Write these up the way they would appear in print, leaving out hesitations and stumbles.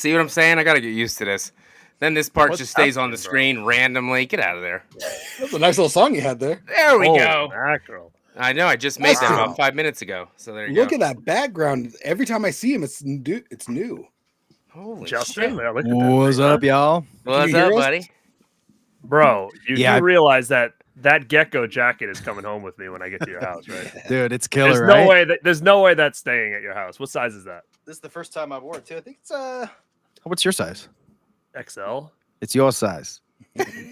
See what I'm saying? I gotta get used to this. Then this part just stays on the screen randomly. Get out of there. That's a nice little song you had there. There we go. Mackerel. I know. I just made that about 5 minutes ago. So there you Look go. at that background. Every time I see him, it's new. Holy Justin, shit. What's up, y'all? What's up, buddy? Bro, you realize that gecko jacket is coming home with me when I get to your house, right? Dude, it's killer, right? There's no way that's staying at your house. What size is that? This is the first time I've worn it, too. I think it's what's your size? XL. It's your size.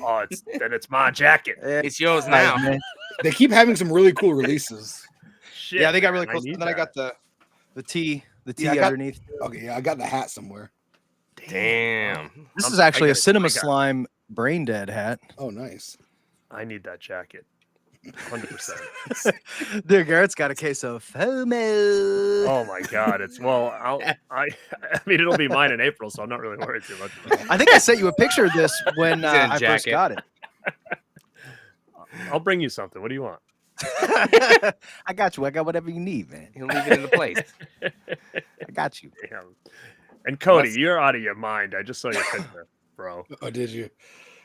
Oh, it's my jacket. It's yours now. They keep having some really cool releases. Shit, Yeah, they got really cool. need And then I got that. the tee Yeah, I got- underneath. Okay, yeah, I got the hat somewhere. Damn. This is actually I a got it. Cinema I got it. Slime Brain Dead hat. Oh, nice. I need that jacket. 100%. Dude, Garrett's got a case of FOMO. Oh my god, I mean it'll be mine in April, so I'm not really worried too much about it. I think I sent you a picture of this when He's in a I first jacket. got it. I'll bring you something. What do you want? I got you. I got whatever you need, man. He'll leave it in the place. I got you. Damn. And Cody, you're out of your mind. I just saw your picture, bro. Oh, did you?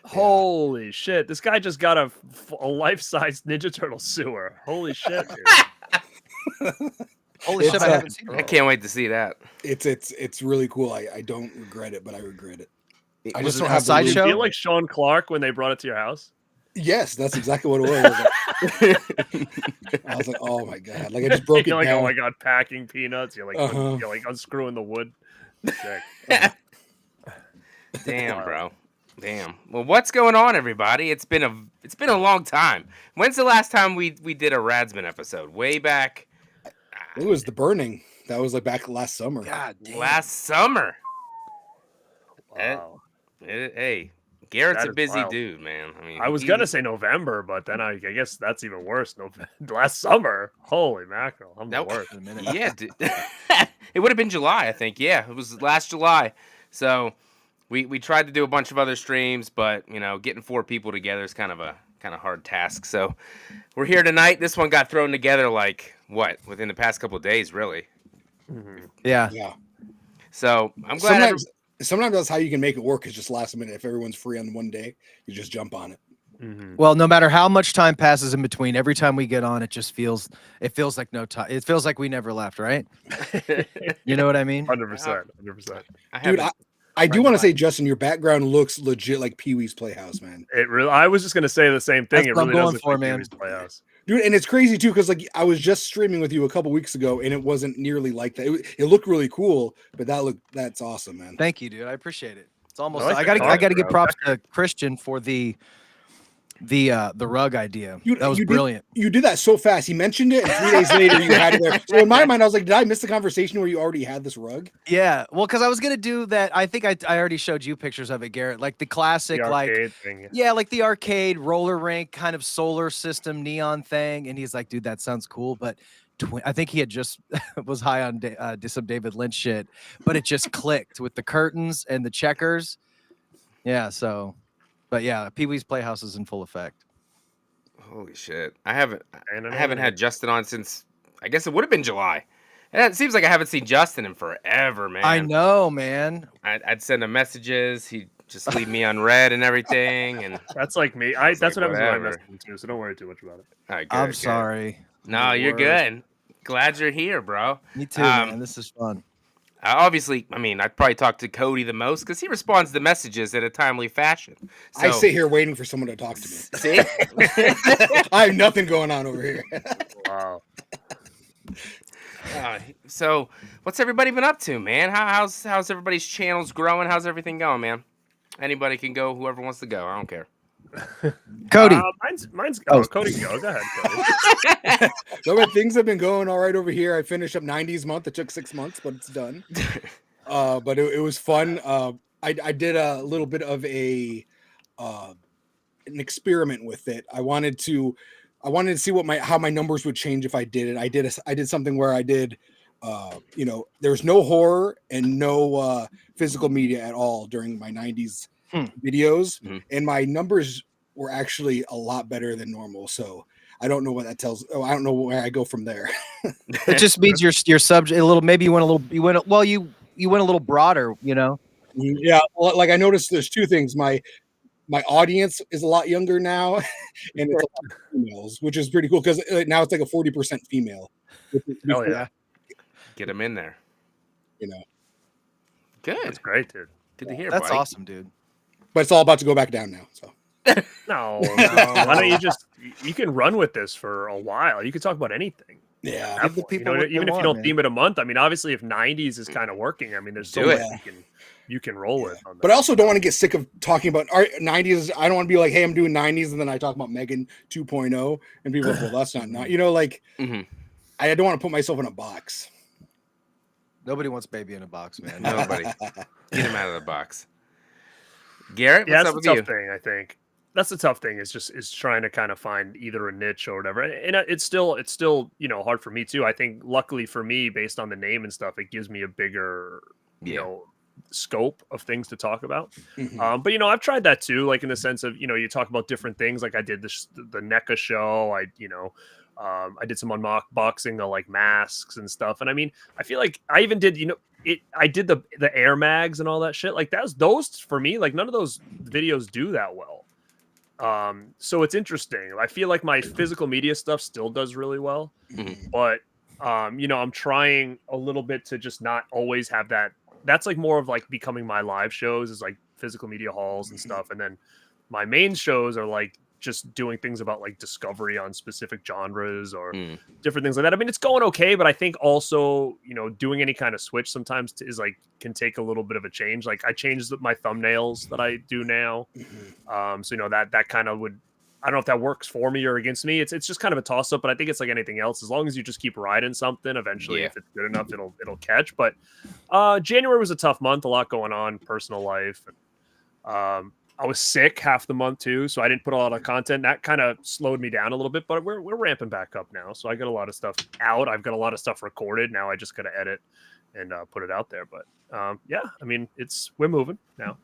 Holy shit. This guy just got a life-size Ninja Turtle sewer. Holy shit, dude. Holy shit, It's, I haven't seen I it. can't wait to see that. It's really cool. I don't regret it, but I regret it. I Was just it don't a have the sideshow? Did you loot. feel like Sean Clark when they brought it to your house? Yes, that's exactly what it was. I was like, oh my god! Like I just broke it You're like, down. oh my god, packing peanuts. You're like, Uh-huh. you're like unscrewing the wood. Sick. Damn, bro. Damn. Well, what's going on, everybody? It's been a long time. When's the last time we did a Radsmen episode? Way back. It was the burning. That was like back last summer. God damn. Last summer. Wow. Hey, Garrett's That a is busy wild. dude, man. I mean, I was gonna say November, but then I guess that's even worse. Last summer. Holy mackerel. I'm the That- worst. yeah, dude. It would have been July, I think. Yeah, it was last July. So we tried to do a bunch of other streams, but getting 4 people together is kind of a hard task. So we're here tonight. This one got thrown together within the past couple of days, really. Mhm. Yeah. Yeah. So I'm glad. Sometimes that's how you can make it work. Is just last minute. If everyone's free on one day, you just jump on it. Mhm. Well, no matter how much time passes in between, every time we get on, it feels like no time. It feels like we never left, right? You know what I mean? 100%. 100%. Dude, I do want to say, Justin, your background looks legit like Pee-wee's Playhouse, man. It really. I was just gonna say the same thing. That's It what I'm really does going look for, like man. Pee-wee's Playhouse. Dude, and it's crazy too, because like I was just streaming with you a couple weeks ago, and it wasn't nearly like that. It looked really cool, but that's awesome, man. Thank you, dude. I appreciate it. It's almost. like I the gotta car, give bro. props to Christian for the rug idea. You- That was you did- brilliant. You did that so fast. He mentioned it, and 3 days later, you had it there. So in my mind, I was like, did I miss the conversation where you already had this rug? Yeah. Well, because I was gonna do that. I think I already showed you pictures of it, Garrett. Like the classic, The like arcade thing. yeah, like the arcade roller rink kind of solar system neon thing. And he's like, dude, that sounds cool, but. I think he had just was high on some David Lynch shit, but it just clicked with the curtains and the checkers. Yeah. So, but yeah, Pee-wee's Playhouse is in full effect. Holy shit! I haven't had Justin on since I guess it would have been July. And it seems like I haven't seen Justin in forever, man. I know, man. I'd send him messages. He'd just leave me unread and everything. And That's like me. I was That's like, what happens when I whatever. message you too. So don't worry too much about it. all right, good, I'm good. sorry. No, The you're worst. good. Glad you're here, bro. Me too, Um, man. This is fun. Obviously, I mean, I'd probably talk to Cody the most because he responds to messages in a timely fashion. I So- sit here waiting for someone to talk to me. See? I have nothing going on over here. Wow. So, what's everybody been up to, man? How's everybody's channels growing? How's everything going, man? Anybody can go. Whoever wants to go. I don't care. Cody. Mine's Oh. Cody, go ahead, Cody. So but things have been going all right over here. I finished up 90s month. It took 6 months, but it's done. But it was fun. I did a little bit of an experiment with it. I wanted to see how my numbers would change if I did it. I did something where I did there's no horror and no physical media at all during my 90s videos, and my numbers were actually a lot better than normal. So I don't know what that tells. I don't know where I go from there. It just means your subject a little. Maybe you went a little. You went a little broader. You know. Yeah, well, like I noticed there's two things. My audience is a lot younger now, and it's a lot of females, which is pretty cool because now it's like a 40% female. Hell yeah. Get them in there. You know, Good. That's great, dude. Good to hear. That's buddy. awesome, dude. but it's all about to go back down now. So No. Why don't you can run with this for a while. You can talk about anything. yeah, At Give the that point, people what they even if you want, don't man. theme it a month. I mean, obviously, if 90s is kind of working, I mean, there's so Do much it. you can roll with. On that. but I also don't want to get sick of talking about our 90s. I don't want to be like, hey, I'm doing 90s, and then I talk about Megan 2.0, and people are like, well, that's not, you know, like Mhm. I don't want to put myself in a box. Nobody wants baby in a box, man. Nobody. Get him out of the box. Garrett, Yeah, what's that's up the with tough you? thing. I think that's the tough thing is trying to kind of find either a niche or whatever. And it's still hard for me too. I think luckily for me, based on the name and stuff, it gives me a bigger Yeah. scope of things to talk about. Mhm. But I've tried that too, like in the sense of you talk about different things. Like I did the NECA show. I did some unboxing of like masks and stuff. And I mean, I feel like I even did I did the air mags and all that shit. Like those for me, like none of those videos do that well. So it's interesting. I feel like my physical media stuff still does really well, Mhm. but I'm trying a little bit to just not always have that. That's like more of like becoming my live shows is like physical media halls and stuff, and then my main shows are like just doing things about like discovery on specific genres or Mm. different things like that. I mean, it's going okay, but I think also, doing any kind of switch sometimes is like can take a little bit of a change. Like I changed my thumbnails that I do now. So that kind of would, I don't know if that works for me or against me. It's just kind of a toss up, but I think it's like anything else. As long as you just keep riding something, eventually, Yeah. if it's good enough, it'll catch. But January was a tough month, a lot going on, personal life. And, I was sick half the month too, so I didn't put a lot of content. That kind of slowed me down a little bit, but we're ramping back up now. So I got a lot of stuff out. I've got a lot of stuff recorded. Now I just got to edit and put it out there. But yeah, I mean, we're moving now.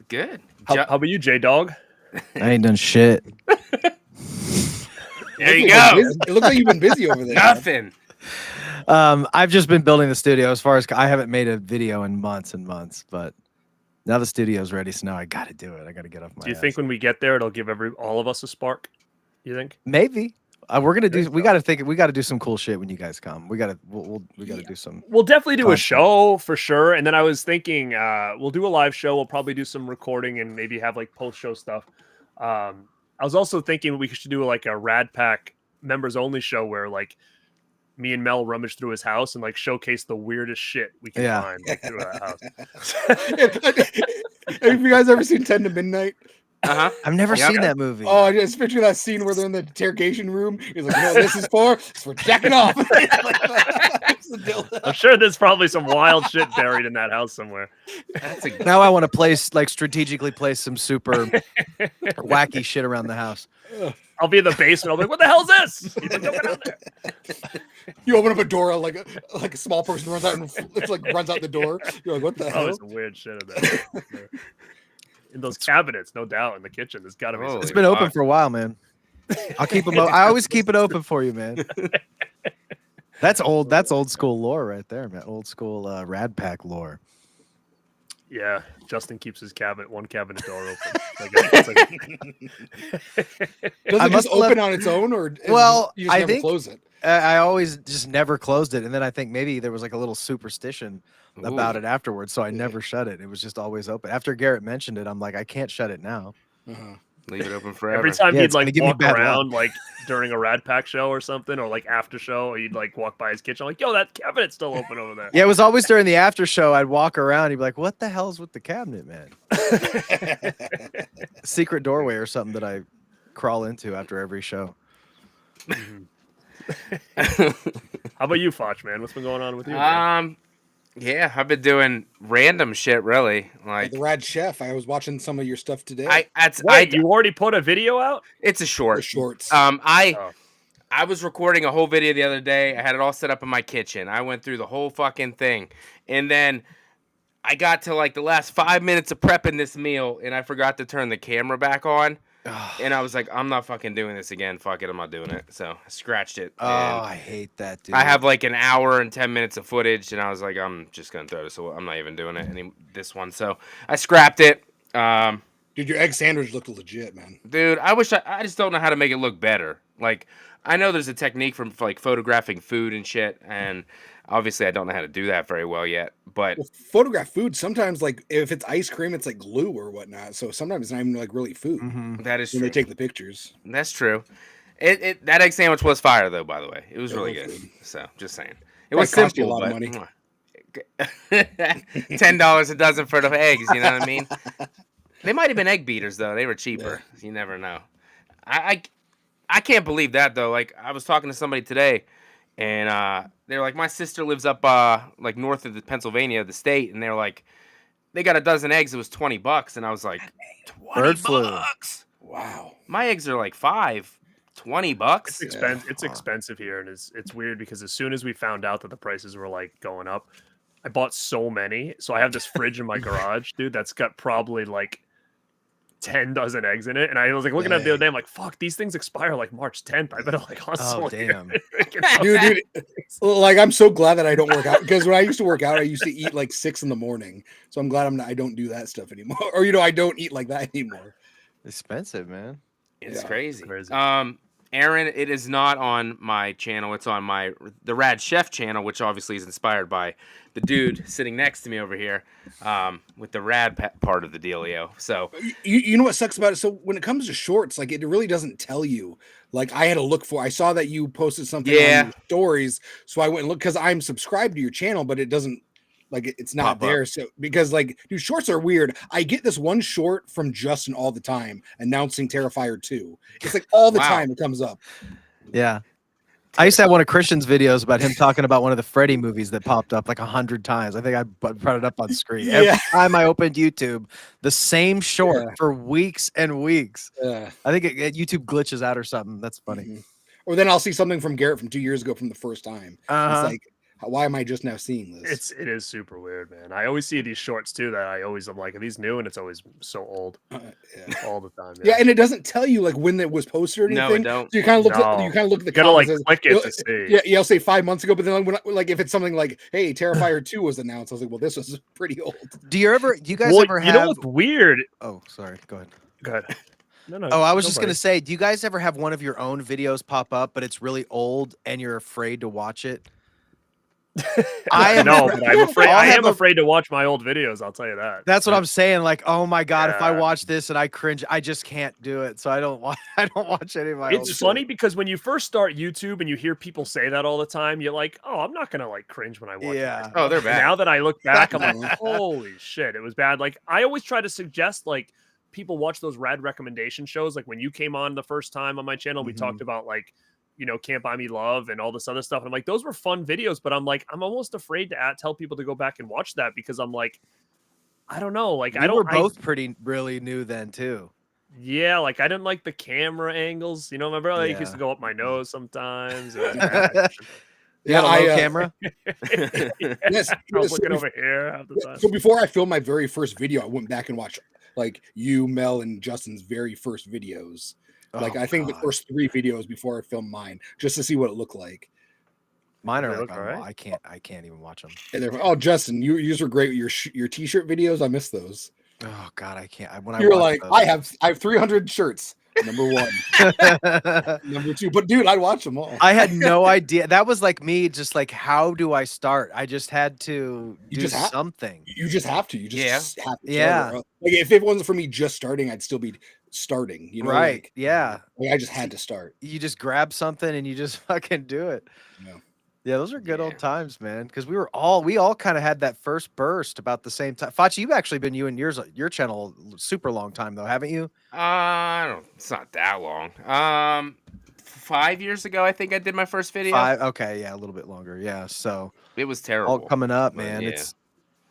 Good. How about you, J Dog? I ain't done shit. There you go. It looks like you've been busy over there. Nothing. I've just been building the studio. As far as I haven't made a video in months and months, but now the studio's ready, so now I got to do it. I got to get off my. Do you ass. think when we get there, it'll give all of us a spark? You think? Maybe we're gonna do. There We you got to think. We got to do some cool shit when you guys come. We got to. We got to do some. We'll definitely do a Content. show for sure. And then I was thinking, we'll do a live show. We'll probably do some recording and maybe have like post-show stuff. I was also thinking we should do like a Rad Pack members only show where like me and Mel rummage through his house and like showcase the weirdest shit we can Yeah. find like, through that house. Have you guys ever seen 10 to Midnight? Uh-huh. I've never Yep. seen that movie. Oh, I just picture that scene where they're in the interrogation room. He's like, no, this is for jacking off. It's the dildo. I'm sure there's probably some wild shit buried in that house somewhere. That's a Now I want to place strategically place some super wacky shit around the house. I'll be in the basement. I'll be like, what the hell's this? He's like, "Don't go down there." You open up a door, like a small person runs out and it's like runs out the door. You're like, what the Oh, hell? there's some weird shit in there. In those cabinets, no doubt, in the kitchen. There's got to be Holy some. It's been open fuck. for a while, man. I'll keep them. I always keep it open for you, man. That's old. That's old school lore right there, man. Old school Rad Pack lore. Yeah, Justin keeps his one cabinet door open. It's like Does I it just must open let- on its own, or is Well, you just I never think- close it? I always just never closed it, and then I think maybe there was like a little superstition about Ooh. it afterwards, so I never shut it. It was just always open. After Garrett mentioned it, I'm like, I can't shut it now. Uh-huh. Leave it open forever. every time Yeah, he'd it's gonna like give me walk bad luck. around, like during a Rad Pack show or something, or like after show, he'd like walk by his kitchen. I'm like, yo, that cabinet's still open over there. Yeah, it was always during the after show. I'd walk around, he'd be like, "What the hell's with the cabinet, man?" Secret doorway or something that I crawl into after every show. How about you, Foch, man? What's been going on with you? Man? Yeah, I've been doing random shit, really. Like Like, the Rad Chef. I was watching some of your stuff today. Wait, you already put a video out? it's a the short. shorts. I Oh. I was recording a whole video the other day. I had it all set up in my kitchen. I went through the whole fucking thing, and then I got to like the last 5 minutes of prepping this meal, and I forgot to turn the camera back on. And I was like, I'm not fucking doing this again. Fuck it, I'm not doing it. So I scratched it. Oh, And I hate that, dude. I have like an hour and 10 minutes of footage, and I was like, I'm just gonna throw this away. I'm not even doing it this one. So I scrapped it. Dude, your egg sandwich looked legit, man. Dude, I just don't know how to make it look better. Like, I know there's a technique for like photographing food and shit, and obviously I don't know how to do that very well yet. But Well, photograph food sometimes, like if it's ice cream, it's like glue or whatnot. So sometimes it's not even like really food that is when they true. take the pictures. That's true. That egg sandwich was fire though, by the way. It was really was good. good. So just saying. It Probably was cost you simple, a lot of but money. $10 a dozen for the eggs, you know what I mean? They might have been egg beaters though. They were cheaper. Yeah. You never know. I can't believe that though. Like I was talking to somebody today, and they're like, my sister lives up like north of Pennsylvania, the state, and they're like, they got a dozen eggs. It was $20, and I was like, Bird flu. $20. Wow. My eggs are like $5, $20. It's expensive. It's expensive here, and it's weird because as soon as we found out that the prices were like going up, I bought so many. So I have this fridge in my garage, dude, that's got probably like 10 dozen eggs in it. And I was like looking at it the other day, I'm like, fuck, these things expire like March 10th. I better like hustle. Oh, damn. Dude, like I'm so glad that I don't work out, because when I used to work out, I used to eat like 6 in the morning. So I'm glad I don't do that stuff anymore. Or I don't eat like that anymore. Expensive, man. It's Yeah. crazy. Crazy. Aaron, it is not on my channel. It's on the Rad Chef channel, which obviously is inspired by the dude sitting next to me over here, with the rad part of the dealio. So You know what sucks about it? So when it comes to shorts, like it really doesn't tell you. Like I had to look I saw that you posted something on your stories, so I went and looked because I'm subscribed to your channel, but it doesn't, like it's not Pop there. up. So because like, dude, shorts are weird. I get this one short from Justin all the time announcing Terrifier 2. It's like all the Wow. time it comes up. Yeah. I used to have one of Christian's videos about him talking about one of the Freddy movies that popped up like 100 times. I think I brought it up on screen. Every time I opened YouTube, the same short for weeks and weeks. Yeah. I think YouTube glitches out or something. That's funny. Mhm. Or then I'll see something from Garrett from 2 years ago from the first time. Uh-huh. It's like, why am I just now seeing this? It is super weird, man. I always see these shorts too that I'm like, are these new? And it's always so old all the time. Yeah, and it doesn't tell you like when it was posted or anything. No, it don't. So you kind of look. No. You kind of look at the You gotta like comments. click it to see. Yeah, I'll say 5 months ago, but then like if it's something like, "Hey, Terrifier 2 was announced," I was like, "Well, this was pretty old." Do you guys Well, ever you know have? what's weird? Oh, sorry. Go ahead. Go ahead. No. Oh, I was just gonna say, do you guys ever have one of your own videos pop up, but it's really old and you're afraid to watch it? No, but I'm afraid. I'll I have am afraid to watch my old videos. I'll tell you that. That's what I'm saying. Like, oh my god, if I Yeah. watch this and I cringe, I just can't do it. So I don't watch. I don't watch any of my. It's old funny shit. because when you first start YouTube and you hear people say that all the time, you're like, "Oh, I'm not gonna like cringe when I watch Yeah. it." Oh, they're And bad. now that I look back, I'm like, "Holy shit, it was bad." Like I always try to suggest like people watch those rad recommendation shows. Like when you came on the first time on my channel, we talked about like, Can't Buy Me Love and all this other stuff. And I'm like, those were fun videos, but I'm like, I'm almost afraid to tell people to go back and watch that because I'm like, I don't know. Like, We were both really new then too. Yeah, like I didn't like the camera angles. My brother used Yeah. to go up my nose sometimes. You got a low camera? Yes, I was looking over here half the time. So before I filmed my very first video, I went back and watched like you, Mel, and Justin's very first videos. Like Oh, I think God. the first 3 videos before I filmed mine, just to see what it looked like. Mine They are look like, alright. I can't even watch them. And they're, oh, Justin, yours were great with your t-shirt videos. I miss those. Oh God, I can't. When You were watch like, those- I have 300 shirts. Number 1, number 2. But dude, I'd watch them all. I had no idea. That was like me, just like, how do I start? I just had to You do just have- something. You just have to. You just have to. Yeah. Like if it wasn't for me just starting, I'd still be starting. Right. Like, Yeah. like, I just had to start. You just grab something and you just fucking do it. Yeah. Yeah, those are good Yeah. old times, man. Because we all kind of had that first burst about the same time. Facci, you've actually been your channel super long time though, haven't you? It's not that long. 5 years ago, I think I did my first video. Okay, yeah, a little bit longer. Yeah, so It was terrible. all coming up, but man. yeah. It's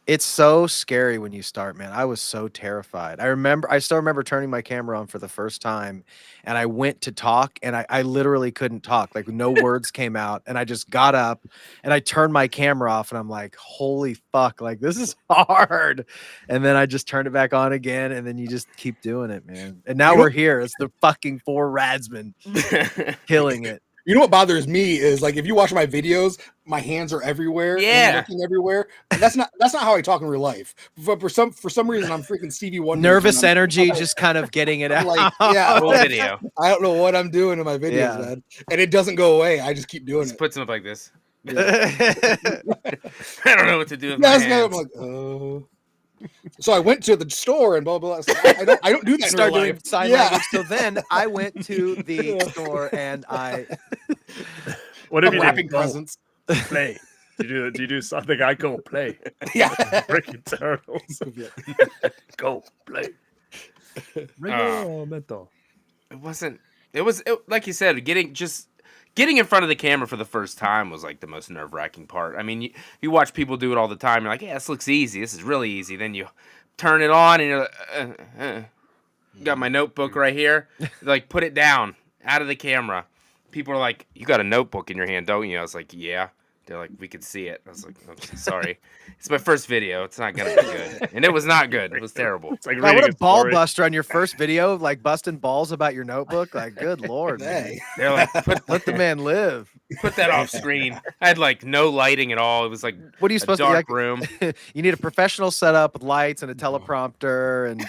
It's so scary when you start, man. I was so terrified. I still remember turning my camera on for the first time, and I went to talk, and I literally couldn't talk. Like no words came out, and I just got up and I turned my camera off, and I'm like, holy fuck, like this is hard. And then I just turned it back on again, and then you just keep doing it, man. And now we're here. It's the fucking 4 Radsmen killing it. You know what bothers me is like if you watch my videos, my hands are everywhere. Yeah. And I'm looking everywhere. And that's not how I talk in real life. But for some reason, I'm freaking Stevie Wonder. Nervous energy, just kind of getting it out. Like, yeah, Full video. I don't know what I'm doing in my videos, man. And it doesn't go away. I just keep doing Just it. puts them up like this. Yeah. I don't know what to do with my I'm hands. like, so I went to the store and blah blah. So I don't do that. Start in real doing life. sign Yeah. language. So then I went to the store and I What if I'm you wrapping did go presents. play? Do you do something? I go play. Yeah. Freaking turtles. Go play. Reglamento. It wasn't. It was like you said, getting in front of the camera for the first time was like the most nerve-wracking part. I mean, you watch people do it all the time. You're like, yeah, this looks easy. This is really easy. Then you turn it on and you're like, got my notebook right here. Like, put it down, out of the camera. People are like, you got a notebook in your hand, don't you? I was like, yeah. They're like, we could see it. I was like, okay, sorry. It's my first video. It's not going to be good. And it was not good. It was terrible. It's like wow, reading what a ball story. buster on your first video, like busting balls about your notebook. Like, good lord, man. Hey. They're like, Let the man live. put that off screen. I had like no lighting at all. It was like What are you a supposed dark to room. You need a professional setup with lights and a teleprompter and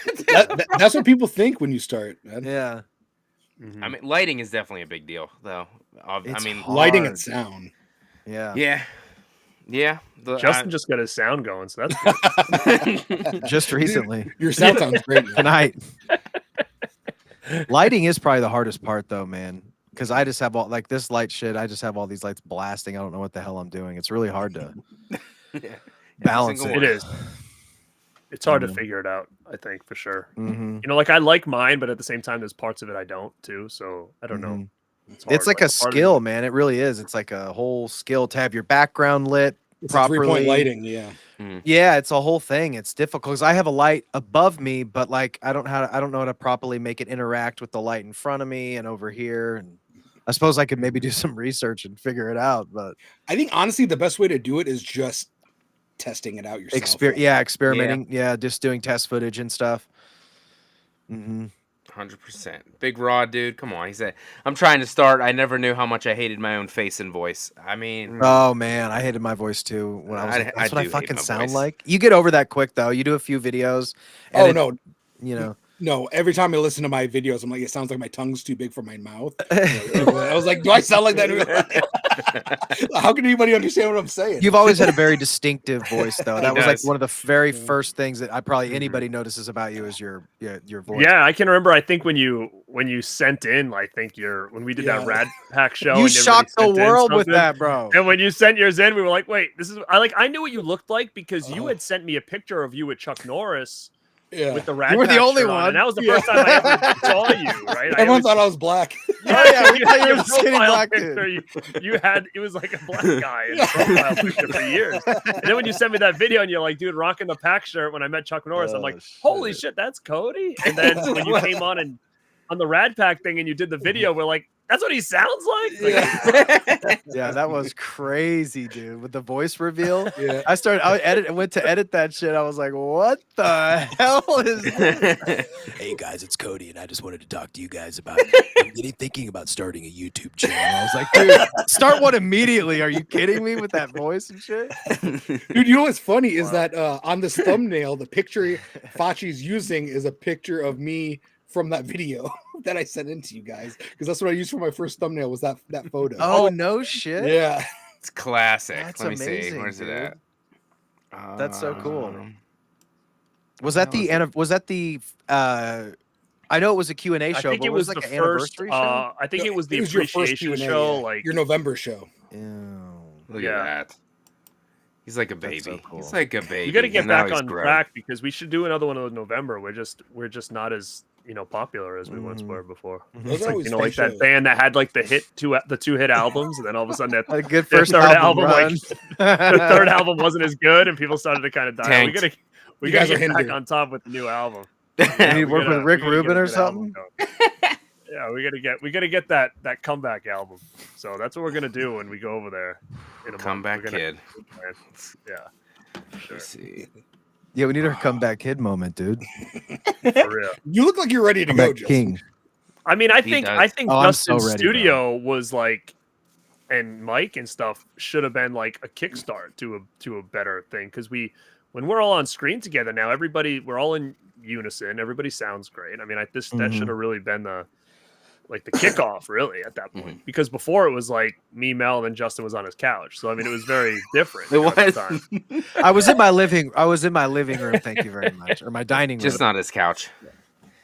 That's what people think when you start, man. yeah. Mhm. I mean, lighting is definitely a big deal, though. I It's mean, hard. Lighting and sound. Yeah. yeah. Justin just got his sound going, so that's good. Just recently. Your sound sounds great. Man. Tonight. Lighting is probably the hardest part though, man. Because I just have all like this light shit. I just have all these lights blasting. I don't know what the hell I'm doing. It's really hard to balance single it. It is. It's hard to Mhm. figure it out, I think, for sure. Mhm. You know, like I like mine, but at the same time, there's parts of it I don't too. So I don't know. Mhm. It's, It's hard. like a part of it- skill, man. It really is. It's like a whole skill to have your background lit It's a 3-point properly. lighting, yeah. Yeah, it's a whole thing. It's difficult because I have a light above me, but like I don't know how to properly make it interact with the light in front of me and over here. And I suppose I could maybe do some research and figure it out, but I think honestly the best way to do it is just testing it out yourself. experimenting. Yeah, just doing test footage and stuff. Mm-hmm. 100%. Big Raw dude, come on. He said, I'm trying to start. I never knew how much I hated my own face and voice. I mean, Oh man, I hated my voice too when I was. I Like, that's do what I hate fucking my sound voice. like. You get over that quick though. You do a few videos. And Oh it- no, you know. no. Every time I listen to my videos, I'm like, it sounds like my tongue's too big for my mouth. I was like, do I sound like that? in real life? How can anybody understand what I'm saying? You've always had a very distinctive voice, though. That was like does. one of the very first things that I probably anybody notices about you is your voice. Yeah, I can remember. I think when you sent in, I think when we did Yeah. that Rad Pack show, You and everybody shocked the sent in world with something, that, bro. And when you sent yours in, we were like, "Wait, this is." I knew what you looked like because you had sent me a picture of you with Chuck Norris yeah. with the Rad. You were the Pack only shirt on, one. and that was the Yeah. first time I ever saw you. Right? I Everyone always- thought I was black. yeah, we thought you were your the skinny profile black picture, you had it was like a black guy in the profile picture for years. And then when you sent me that video and you're like, dude, rocking the Pack shirt when I met Chuck Norris, I'm Oh, like, holy shit, that's Cody. And then when you came on the Rad Pack thing and you did the video, we're like, that's what he sounds like. Like, Yeah, that was crazy, dude. With the voice reveal, Yeah. I went to edit that shit. I was like, what the hell is this? Hey guys, it's Cody, and I just wanted to talk to you guys about I'm thinking about starting a YouTube channel. I was like, dude, start one immediately. Are you kidding me with that voice and shit? Dude, you know what's funny is that on this thumbnail, the picture FACCI'S using is a picture of me from that video that I sent in to you guys because that's what I used for my first thumbnail was that photo. Oh no shit. yeah. It's classic. That's Let me see. amazing, Where's dude. it at? That's so cool. Was What that the I know it was a Q&A I show, think but it was like the an first. anniversary show? I think it was the your first appreciation Q&A, show. yeah. Like your November show. Ew. Look Yeah. at that. He's like a That's baby. so cool. He's like a baby. you got to get and now back he's on grown. track because we should do another one of those November. We're just not as popular as we once were before. Those It's are like, always like fun that shows. band that had like the two hit albums, and then all of a sudden A good their first third album, run. their third album wasn't as good, and people started to kind of die. Tanked. We You gotta guys are get back Hindu. on top with the new album. You need We to work gotta- with Rick we gotta get a Rubin or good album something. going. Yeah, we gotta get that comeback album. So that's what we're gonna do when we go over there in a month. Comeback We're gonna- Kid. Yeah, for sure. Let's see. Yeah, we need our comeback kid moment, dude. For real. You look like you're ready to go, Comeback Justin. king. I mean, I He think does. Oh, I'm so Justin's ready, studio was like, and Mike and stuff should have been like a kickstart to a better thing, because when we're all on screen together now, we're all in unison. Everybody sounds great. I mean, that should have really been the kickoff really at that point, because before it was like me, Mel, and then Justin was on his couch. So I mean, it was very different. It at the was time. I was in my living room. Thank you very much, or my dining room. just not his couch.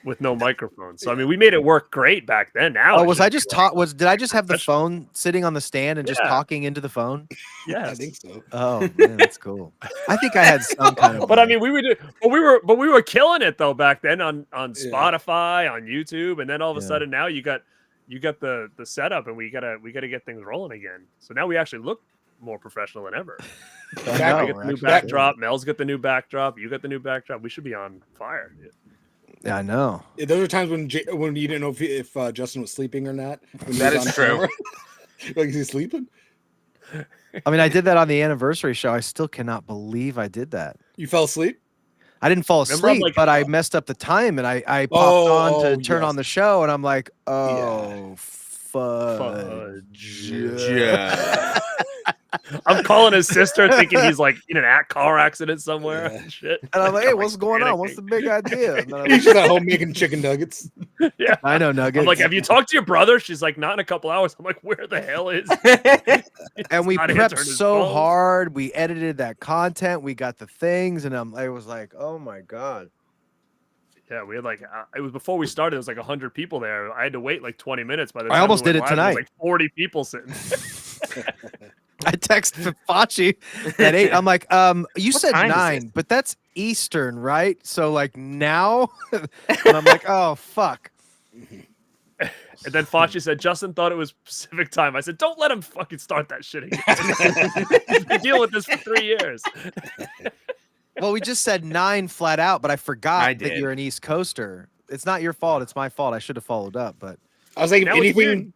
with no microphone. So I mean, we made it work great back then. Now, Oh, it was should I be just like- Did I just have the Especially- phone sitting on the stand and just Yeah. talking into the phone? Yes. I think so. Oh man, that's cool. I think I had some kind of. But I mean, we were killing it though back then on Yeah. Spotify, on YouTube, and then all of a Yeah. sudden now you got the setup, and we gotta get things rolling again. So now we actually look more professional than ever. I I know, get the new actually. backdrop. Mel's got the new backdrop. You got the new backdrop. We should be on fire. Yeah, I know. Yeah, those are times when you didn't know if Justin was sleeping or not. When he That was is on true. camera. Like, is he sleeping? I mean, I did that on the anniversary show. I still cannot believe I did that. You fell asleep? I didn't fall Remember, I'm asleep, like- but I messed up the time, and I popped on to turn on the show, and I'm like, oh, fudge. Yeah. I'm calling his sister, thinking he's like in an car accident somewhere. Yeah. And shit. And I'm like, hey, I'm, what's like, going on? What's panicking. the big idea? And then I'm He's like, just at home making chicken nuggets. Yeah. I know, Nuggets. I'm like, have you talked to your brother? She's like, not in a couple hours. I'm like, where the hell is? And we not prepped answering his so phone. hard. We edited that content. We got the things, and I was like, oh my god. Yeah, we had like it was before we started. It was like 100 people there. I had to wait like 20 minutes. By the I time almost we did went it live, tonight. there was, like 40 people sitting. I texted Facci at 8. I'm like, you What said time is 9, but that's Eastern, right? So like now, and I'm like, oh fuck. And then Facci said Justin thought it was Pacific time. I said, don't let him fucking start that shit again. He's been dealing with this for 3 years. Well, we just said 9 flat out, but I forgot I that did. you're an East Coaster. It's not your fault. It's my fault. I should have followed up, but I was like, if Now it's weird. anything,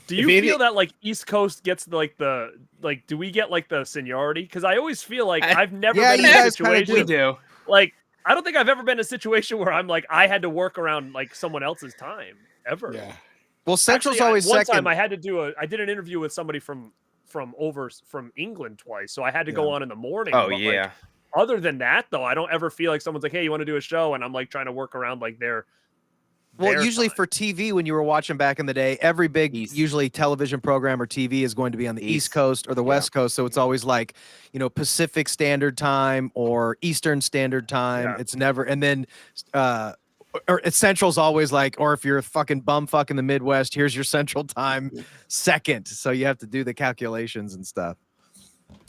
Do If you any- feel that like East Coast gets do we get like the seniority? Because I always feel like I've never Yeah, been you in a guys kinda situation. we do. Like I don't think I've ever been in a situation where I'm like I had to work around like someone else's time ever. yeah. well, Central's Actually, always one second. time I had to I did an interview with somebody from England twice, so I had to go on in the morning. Oh but, like, yeah. other than that, though, I don't ever feel like someone's like, "Hey, you want to do a show?" and I'm like trying to work around like their. Well, usually time. for TV, when you were watching back in the day, every big East. usually television program or TV is going to be on the East East. Coast or the West Coast. So it's always like, Pacific Standard Time or Eastern Standard Time. Yeah. It's never, and then or Central's always like, or if you're a fucking bumfuck in the Midwest, here's your Central Time second. So you have to do the calculations and stuff.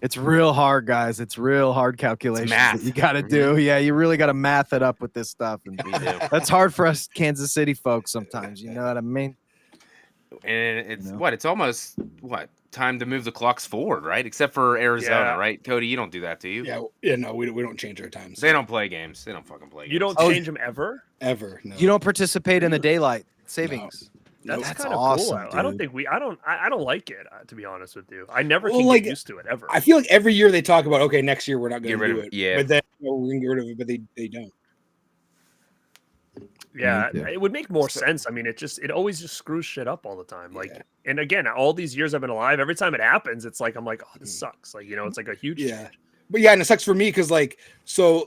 It's real hard, guys. It's real hard calculations that math. you got to do. Yeah, you really got to math it up with this stuff. And We do. that's hard for us Kansas City folks sometimes. You know what I mean? And it's No. it's almost time to move the clocks forward, right? Except for Arizona, Yeah. right? Cody, you don't do that, do you? Yeah, no, we don't change our times. They don't play games. They don't fucking play games. You don't Oh, change them ever. Ever. No. You don't participate in the daylight savings. Nope. That's, That's kind of awesome, cool. I don't dude. think I don't like it, to be honest with you. I never Well, can like, get used to it ever. I feel like every year they talk about, okay, next year we're not going Get to rid do of it. it, yeah. But then we're going to get rid of it, but they don't. Yeah, Me too. it would make more So- sense. I mean, it always just screws shit up all the time. Like, Yeah. and again, all these years I've been alive, every time it happens, it's like I'm like, oh, this sucks. Like, it's like a huge Yeah. change. But yeah, and it sucks for me because I still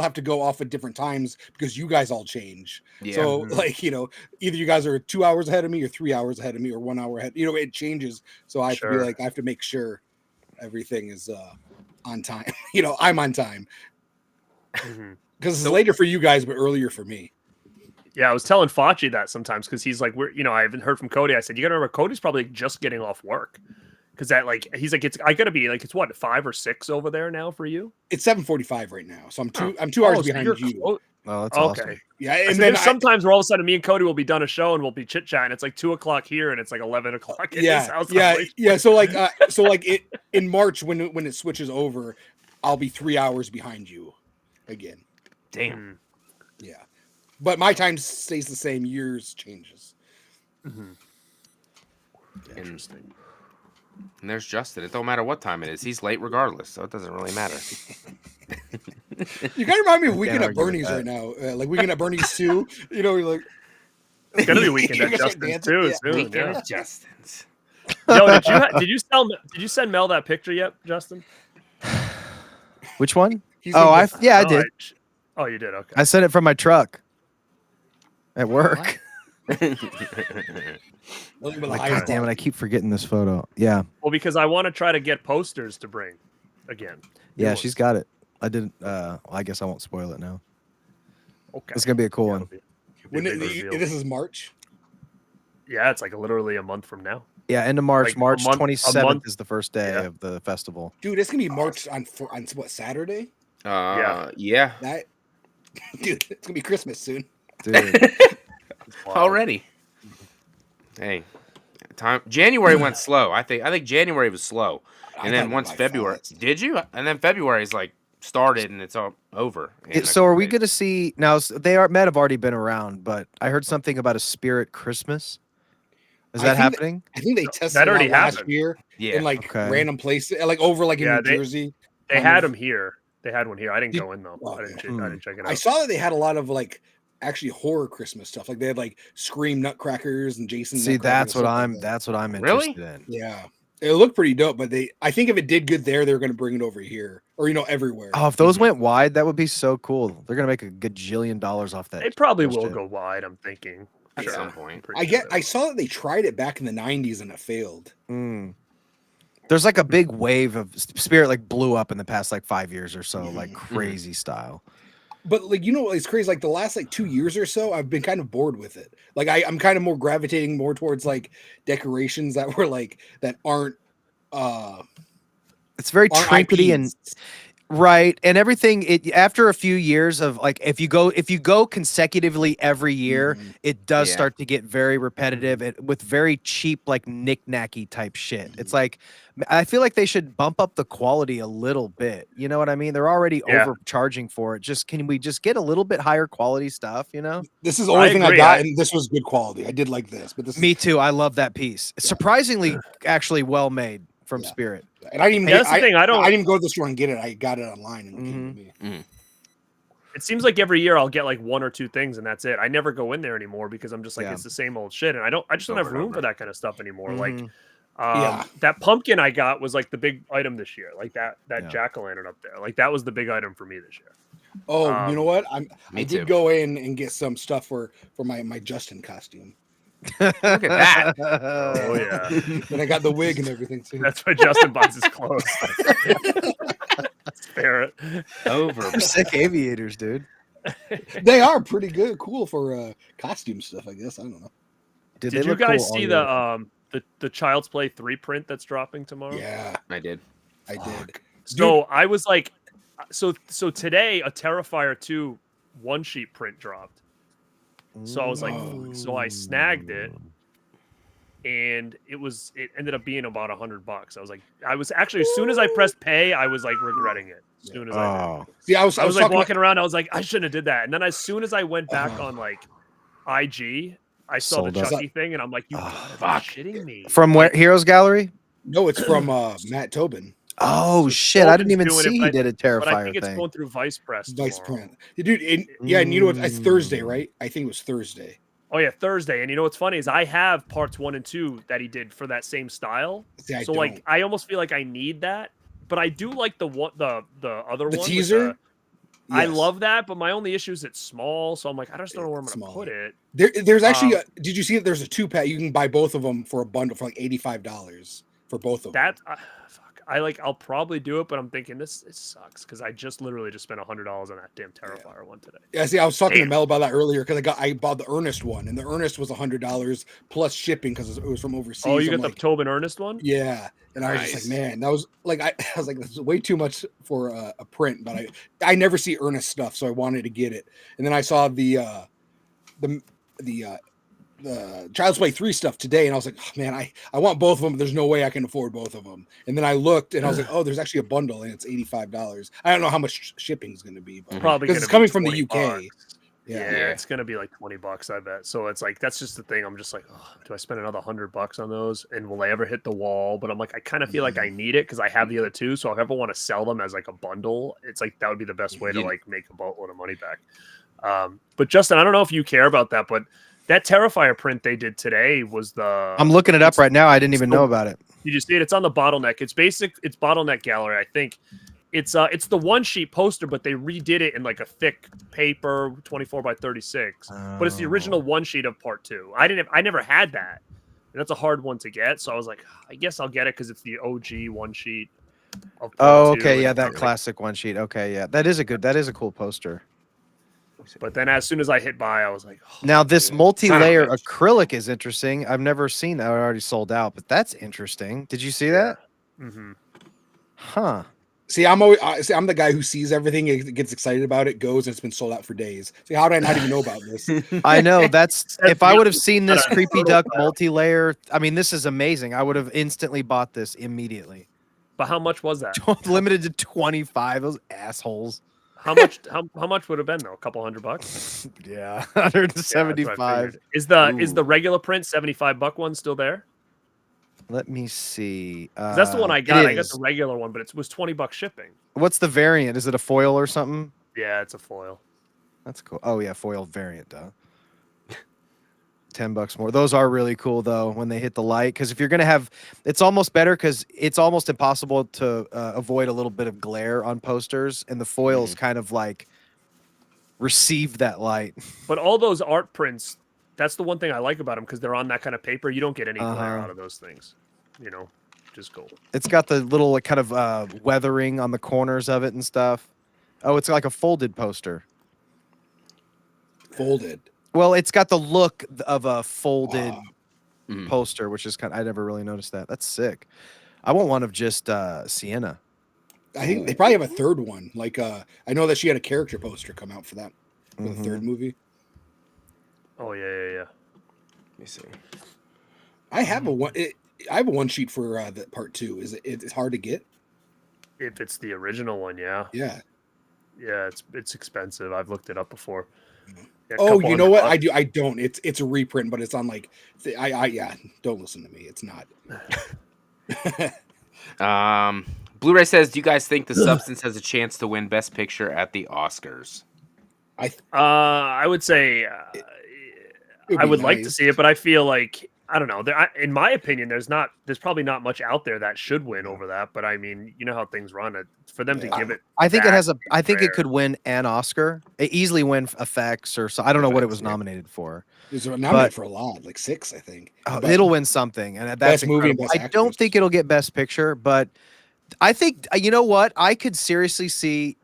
have to go off at different times because you guys all change. Yeah. So either you guys are 2 hours ahead of me or 3 hours ahead of me or 1 hour ahead. It changes. So I have to be Sure. I have to make sure everything is on time. I'm on time Mhm. because it's later for you guys, but earlier for me. Yeah, I was telling Facci that sometimes because he's like, I haven't heard from Cody. I said, you got to remember, Cody's probably just getting off work. Because he's like, I gotta be like, it's what, 5 or 6 over there now for you? It's 7:45 right now, so I'm 2 hours so behind you're you. Oh, that's Okay. awesome. Yeah, And and then then sometimes where all of a sudden me and Cody will be done a show and we'll be chit chatting. It's like 2:00 here and it's like 11:00 at his house. yeah. So like it in March when it switches over, I'll be 3 hours behind you again. Damn. Yeah, but my time stays the same. Yours changes. Interesting. And there's Justin. It don't matter what time it is. He's late regardless, so it doesn't really matter. You kind of remind me of I Weekend can't at argue with Bernie's that. right now. Like Weekend at Bernie's too. You know, you're like It's gonna be Weekend You at guys start Justin's dancing? too Yeah. soon. Weekend Yeah. at Justin's. Yo, did you send Mel that picture yet, Justin? Which one? he's Oh, in the- I No, did. Oh, you did. Okay. I sent it from my truck at work. nothing but the Like, highest God damn it! quality. I keep forgetting this photo. Yeah, Well, because I want to try to get posters to bring again. yeah, New she's ones. got it. I didn't. Well, I guess I won't spoil it now. Okay. It's gonna be a cool one. When Big reveal. this is March. Yeah, it's like literally a month from now. Yeah, end of March. Like a March month- a 27th month- is the first day Yeah. of the festival. Dude, it's gonna be March on what, Saturday? Yeah. That dude, it's gonna be Christmas soon. Dude, Wow. Already. Hey, January went slow. I think January was slow, I and then thought once my February, thoughts. did you? And then February's like started and it's all over. in a so are couple we days. going to see now? Might have already been around, but I heard something about a Spirit Christmas. Is I that think happening? I think they tested That it already out last happened. year Yeah. in like Okay. random places, like over like in Yeah, New they- Jersey. They kind had of. them here. They had one here. I didn't Did- go in though. Oh, I didn't. yeah. I didn't check it out. I saw that they had a lot of like actually horror Christmas stuff. Like they had like Scream Nutcrackers and Jason. See, Nutcracker and that's what stuff like I'm. that. That's what I'm Really? interested in. Yeah, it looked pretty dope. But I think if it did good there, they're going to bring it over here or everywhere. Oh, if those Mhm. went wide, that would be so cool. They're gonna make a gajillion dollars off that. They probably will bullshit. go wide. I'm thinking. At Sure. some point. I'm pretty sure. I saw that they tried it back in the '90s and it failed. Mm. There's like a big wave of Spirit like blew up in the past like 5 years or so, like crazy style. But like it's crazy. Like the last like 2 years or so, I've been kind of bored with it. Like I'm kind of more gravitating more towards like decorations that were like that aren't It's very aren't trinkety and IPs. right, and everything. It after a few years of like if you go consecutively every year, Mhm. it does Yeah. start to get very repetitive and with very cheap like knick-knacky type shit. It's like I feel like they should bump up the quality a little bit. You know what I mean? They're already Yeah. overcharging for it. Can we just get a little bit higher quality stuff? You know? This is the only thing I agree. got, and this was good quality. I did like this, but this Me is, too. I love that piece. Surprisingly, actually well made from Yeah. Spirit. and I didn't even Yeah, that's the thing. I don't. didn't even go to the store and get it. I got it online and it came to me. It seems like every year I'll get like one or two things and that's it. I never go in there anymore because I'm just like Yeah. it's the same old shit, and I just don't have Over and room over. for that kind of stuff anymore. Like Mhm. Yeah. that pumpkin I got was like the big item this year. Like that Yeah. jack-o'-lantern up there. Like that was the big item for me this year. Oh, you know what? I Me did too. go in and get some stuff for my Justin costume, Look at that. Oh yeah, and I got the wig and everything too. that's why Justin buys his clothes. Spare it. Over. Sick aviators, dude. They are pretty good, cool for costume stuff. I guess I don't know. Dude, Did they you look guys cool all see year. the Child's Play 3 print that's dropping tomorrow? Yeah, I did. I did. So I was like, so today a Terrifier 2 one sheet print dropped. So I was like, so I snagged it, and it ended up being about $100. I was actually as soon as I pressed pay, I was like regretting it. As soon as I did. Oh, See, I was I was like talking walking around. I was like, I shouldn't have did that. And then as soon as I went back on like IG, I saw Sold the out. Chucky thing, and I'm like, you Oh, gotta be shitting me. from where? Heroes Gallery? No, it's from Matt Tobin, Oh So shit! I didn't Tobin's even doing it, see he but- did a But I Terrifier think it's thing. going through Vice Press. Vice tomorrow. print. Dude, yeah, and you know what? It's Thursday, Mm. right? I think it was Thursday. Oh yeah, Thursday. And you know what's funny is I have parts 1 and 2 that he did for that same style. See, I So don't. like I almost feel like I need that, but I do like the other the one. with teaser. I Yes. love that, but my only issue is it's small, so I'm like I just don't know where I'm It's gonna small. put it. There's actually. Did you see that? There's a 2-pack. You can buy both of them for a bundle for like $85 for both of them. That fuck, I'll probably do it, but I'm thinking it sucks because I literally just spent $100 on that damn Terrifier one today. Yeah, see, I was talking to Damn. Mel about that earlier because I bought the Ernest one, and the Ernest was $100 plus shipping because it was from overseas. Oh, you I'm got the like, Tobin Ernest one? yeah, and I was just Nice. like, man, that was like I was like, this is way too much for a print, but I never see Ernest stuff, so I wanted to get it, and then I saw the Child's Play 3 stuff today, and I was like, oh, man, I want both of them, but there's no way I can afford both of them. And then I looked, and I was like, oh, there's actually a bundle, and it's $85. I don't know how much shipping is going to be, but Probably because gonna it's coming from be the UK. $20. Yeah, it's gonna be like $20, I bet. So it's like that's just the thing. I'm just like, oh, do I spend another $100 on those? And will they ever hit the wall? But I'm like, I kind of feel like I need it because I have the other two. So if I ever want to sell them as like a bundle, it's like that would be the best way to like make a boatload of money back. But Justin, I don't know if you care about that, but that Terrifier print they did today was the. I'm looking it up right now. I didn't even know about it. Did you see it? It's on the Bottleneck. It's Bottleneck Gallery, I think. It's the one sheet poster, but they redid it in like a thick paper, 24 by 36. But it's the original one sheet of part 2. I never had that. And that's a hard one to get. So I was like, I guess I'll get it because it's the OG one sheet. Of part 2. Okay, yeah, that classic one sheet. Okay, yeah, that is a cool poster. But then as soon as I hit buy, I was like, oh, now this multi-layer acrylic is interesting. I've never seen that. I already sold out, but that's interesting. Did you see that? Mm-hmm. Huh. See, I'm the guy who sees everything, gets excited about it, goes, and it's been sold out for days. See, how did I not even know about this? I know that's if I would have seen this Creepy Duck multi-layer. I mean, this is amazing. I would have instantly bought this immediately. But how much was that? Limited to 25. Those assholes. How much? How much would have been though? A couple $100? Yeah, 175. Yeah, is the regular print $75 one still there? Let me see. That's the one I got. I got the regular one, but it was $20 shipping. What's the variant? Is it a foil or something? Yeah, it's a foil. That's cool. Oh yeah, foil variant, duh. $10 more. Those are really cool though when they hit the light, because if you're gonna have, it's almost better because it's almost impossible to avoid a little bit of glare on posters, and the foils kind of like receive that light. But all those art prints, that's the one thing I like about them because they're on that kind of paper. You don't get any glare out of those things, just gold. It's got the little like, kind of weathering on the corners of it and stuff. Oh, it's like a folded poster. Folded. Well, it's got the look of a folded poster, which is I never really noticed that. That's sick. I want one of just Sienna. I think they probably have a third one. Like I know that she had a character poster come out for that for the third movie. Oh yeah. Let me see. I have a one sheet for the part 2. It's hard to get? If it's the original one, yeah. Yeah. Yeah, it's expensive. I've looked it up before. Yeah, oh, you know what? I do. I don't. It's a reprint, but it's on like. Yeah. Don't listen to me. It's not. Blu-ray says, "Do you guys think The Substance has a chance to win Best Picture at the Oscars?" I would say I would like to see it, but I feel like I don't know. In my opinion, there's probably not much out there that should win over that. But I mean, you know how things run. For them to give it, I think it has a. I think it could win an Oscar. It easily win effects or so. I don't know what it was nominated for. It was nominated for a lot, like 6, I think. Oh, it'll win something, and that's Best movie and incredible. Best I don't Actress. think it'll get Best Picture, but I think you know what? I could seriously see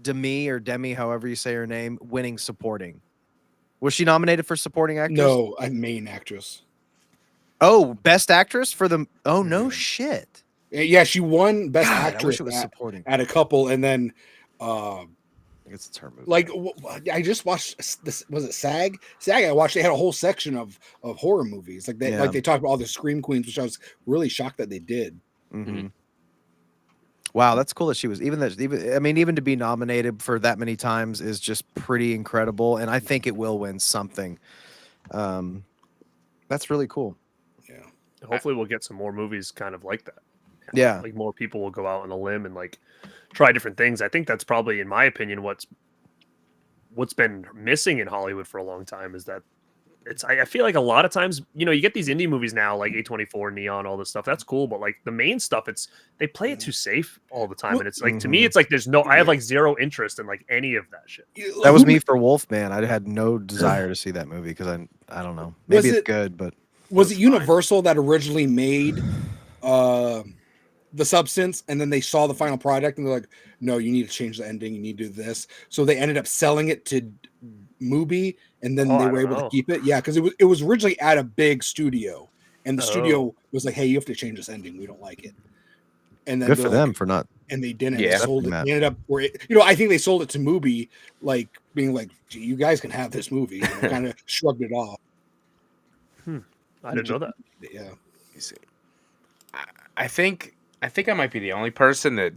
Demi, however you say her name, winning supporting. Was she nominated for supporting actress? No, a main actress. Oh, Best Actress for the. Oh no, shit. Yeah, she won Best God, Actress I wish it was supporting. at a couple, and then I guess it's her movie. like I just watched this. Was it SAG? SAG. I watched. They had a whole section of horror movies. Like they talked about all the Scream Queens, which I was really shocked that they did. Mm-hmm. Wow, that's cool that she was even to be nominated for that many times is just pretty incredible, and I think it will win something. That's really cool. Yeah. Hopefully, we'll get some more movies kind of like that. Yeah, like more people will go out on a limb and like try different things. I think that's probably, in my opinion, what's been missing in Hollywood for a long time is that I feel like a lot of times, you get these indie movies now like A24, Neon, all this stuff. That's cool, but like the main stuff, they play it too safe all the time, and it's like to me, it's like I have like zero interest in like any of that shit. That was me for Wolfman. I had no desire to see that movie because I don't know. Maybe it's good, but was it Universal that originally made the substance, and then they saw the final product and they're like, no, you need to change the ending, you need to do this. So they ended up selling it to Mubi, and then they I were don't able to know. keep it. Yeah, because it was originally at a big studio, and the Oh. studio was like, hey, you have to change this ending, we don't like it. And then Good they're for like, them for not. and they didn't. Yeah. They sold it. Accepting that. They ended up where I think they sold it to Mubi, like being like, gee, you guys can have this movie. Kind of shrugged it off. I didn't know that. Yeah. You see, I think I might be the only person that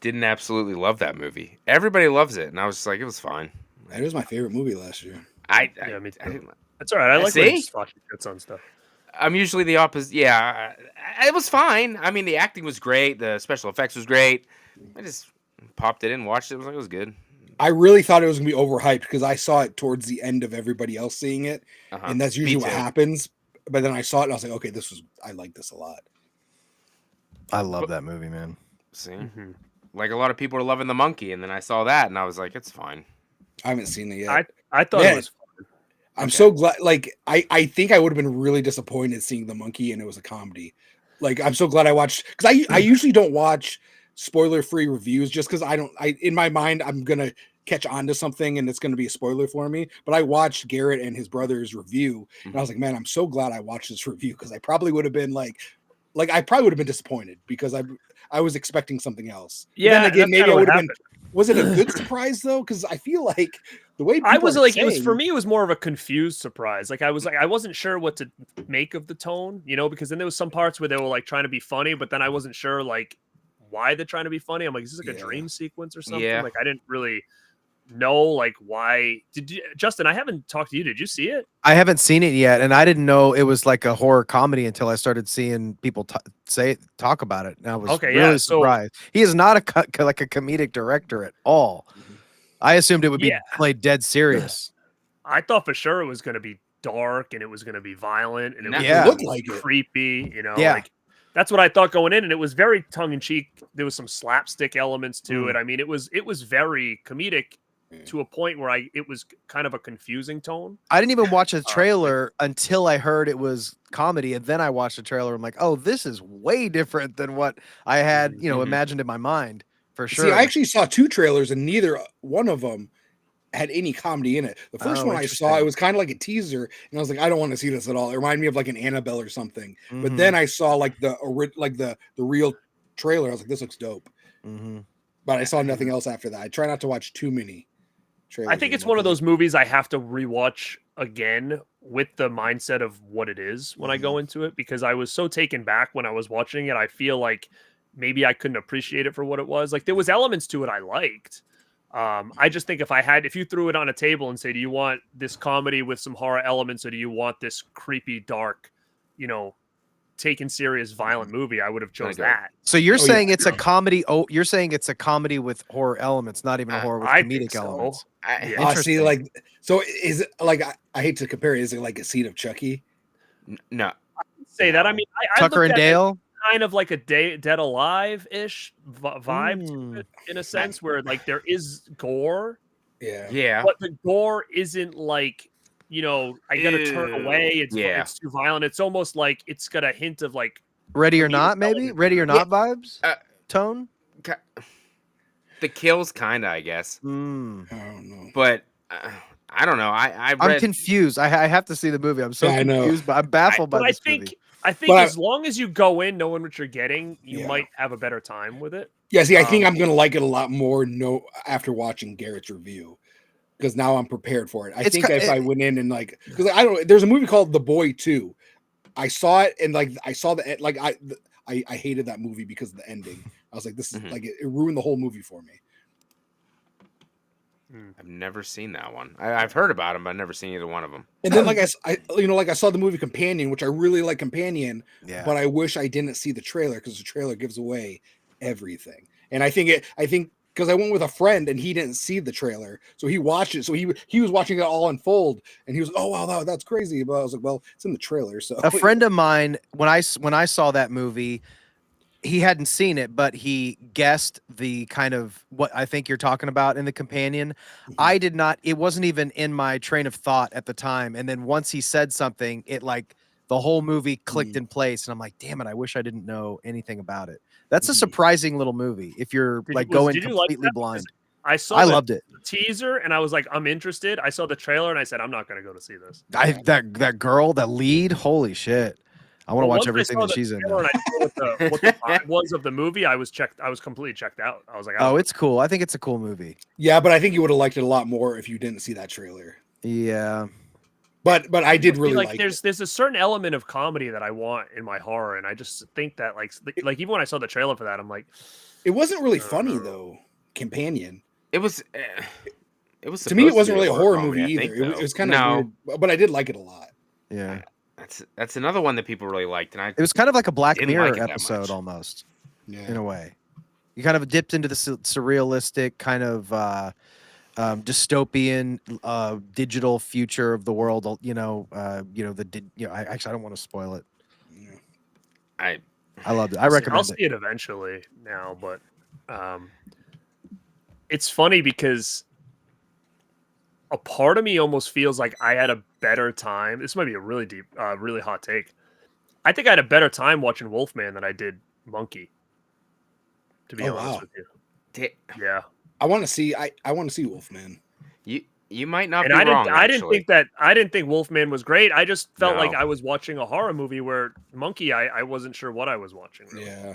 didn't absolutely love that movie. Everybody loves it, and I was just like, it was fine. That was my favorite movie last year. Yeah, me I too. didn't. That's all right. I like when See? Fox gets on stuff. I'm usually the opposite. Yeah, it was fine. I mean, the acting was great. The special effects was great. I just popped it in, watched it. Was like, it was good. I really thought it was gonna be overhyped because I saw it towards the end of everybody else seeing it, and that's Me usually what too. happens. But then I saw it and I was like, okay, I like this a lot. I love that movie, man. See, Mm-hmm. like a lot of people are loving the monkey, and then I saw that, and I was like, it's fine. I haven't seen it yet. I thought Man, it was fun. I'm Okay. so glad. Like, I think I would have been really disappointed seeing the monkey and it was a comedy. Like, I'm so glad I watched, because I usually don't watch spoiler-free reviews just because in my mind I'm gonna catch on to something and it's gonna be a spoiler for me. But I watched Garrett and his brother's review, and I was like, man, I'm so glad I watched this review because I probably would have been like I probably would have been disappointed because I was expecting something else. But Yeah, then again, that's maybe kinda I what would have been. happened. Was it a good surprise though? Because I feel like the way I people was are like, it was for saying- me. It was more of a confused surprise. Like I wasn't sure what to make of the tone, because then there was some parts where they were like trying to be funny, but then I wasn't sure like why they're trying to be funny. I'm like, is this like a Yeah. dream sequence or something? Yeah. Like I didn't really know like why. Justin? I haven't talked to you. Did you see it? I haven't seen it yet, and I didn't know it was like a horror comedy until I started seeing people talk about it. And I was Okay, yeah, really so- surprised. He is not like a comedic director at all. I assumed it would be Yeah. played dead serious. I thought for sure it was going to be dark and it was going to be violent and it was Yeah. gonna Looked be like it. creepy. Yeah. Like that's what I thought going in, and it was very tongue in cheek. There was some slapstick elements to Mm. it. I mean, it was very comedic to a point where it was kind of a confusing tone. I didn't even watch a trailer until I heard it was comedy, and then I watched the trailer. I'm like, oh, this is way different than what I had, Mhm. imagined in my mind for sure. See, I actually saw two trailers, and neither one of them had any comedy in it. The first Oh, one I saw, interesting. it was kind of like a teaser, and I was like, I don't want to see this at all. It reminded me of like an Annabelle or something. But Mhm. then I saw like the real trailer. I was like, this looks dope. Mhm. But I saw nothing else after that. I try not to watch too many trailers. I think it's one of those movies I have to rewatch again with the mindset of what it is when I go into it, because I was so taken back when I was watching it. I feel like maybe I couldn't appreciate it for what it was. Like there was elements to it I liked. I just think if you threw it on a table and say, do you want this comedy with some horror elements, or do you want this creepy, dark, taken serious, violent movie, I would have chose Okay. that. So you're Oh, yeah. saying it's a comedy? Oh, you're saying it's a comedy with horror elements, not even a horror with I think comedic so. elements. Yeah. See, Interesting. like, so is it like I hate to compare it? Is it like a Seed of Chucky? No, Say that. I mean, I Tucker looked and at it Dale. kind of like a Dead Alive-ish vibe to Mm. it, in a sense, where like there is gore, yeah, but the gore isn't like, I gotta turn Ew. away. Yeah. It's too violent. It's almost like it's got a hint of like Ready or comedic not, maybe element. Ready or Not vibes. Uh, Tone. the kills kinda, I guess, Mm. I don't know. but I don't know. I I'm read. confused. I have to see the movie. I'm so Yeah, I know. confused, but I'm baffled But by I this think movie. I But as long as you go in knowing what you're getting, you Yeah. might have a better time with it. Yeah, see, I think Um, I'm gonna like it a lot more after watching Garrett's review, because now I'm prepared for it. I It's think ki- if I went in and because I don't, there's a movie called The Boy 2. I saw it and I saw I hated that movie because of the ending. I was like, this is Mhm. like it ruined the whole movie for me. I've never seen that one. I've heard about them, but I've never seen either one of them. And then I saw the movie Companion, which I really like Companion, Yeah. but I wish I didn't see the trailer because the trailer gives away everything. And I think because I went with a friend and he didn't see the trailer, so he watched it. So he was watching it all unfold, and he was, oh wow, that's crazy. But I was like, well, it's in the trailer. So A friend of mine, when I saw that movie, he hadn't seen it, but he guessed the kind of what I think you're talking about in the Companion. I did not. It wasn't even in my train of thought at the time. And then once he said something, it like the whole movie clicked Mm. in place, and I'm like, damn it, I wish I didn't know anything about it. That's a Mhm. surprising little movie if you're Did like you- was- going did you like completely that? Because blind. I saw I the loved it. teaser and I was like, I'm interested. I saw the trailer and I said, I'm not going to go to see this. That girl, that lead, holy shit! I want to Well, watch once I everything saw that the she's in trailer now. and I saw what the vibe was of the movie, I was completely checked out. I was like, I don't Oh, it's cool. I think it's a cool movie. Yeah, but I think you would have liked it a lot more if you didn't see that trailer. Yeah. But I did See, really like like there's a certain element of comedy that I want in my horror, and I just think that like even when I saw the trailer for that, I'm like, it. Wasn't really I don't funny know. though. Companion. It was. It was To me, it supposed wasn't be really a horror comedy, movie I think, either. It though. was kind of No, weird, but I did like it a lot. Yeah. That's another one that people really liked, and I It was kind of like a Black Didn't Mirror like it that episode much. almost, in Yeah. a way. You kind of dipped into the surrealistic kind of dystopian digital future of the world. I actually I don't want to spoil it. Yeah. I loved it. I I'll recommend see it. it eventually now, but it's funny because a part of me almost feels like I had a better time. This might be a really deep, really hot take. I think I had a better time watching Wolfman than I did Monkey. To be Oh, honest wow. with you, Di- yeah. I want to see. I want to see Wolfman. You might not And be I wrong. didn't think Wolfman was great. I just felt like No. I was watching a horror movie where Monkey, I wasn't sure what I was watching. Really, Yeah.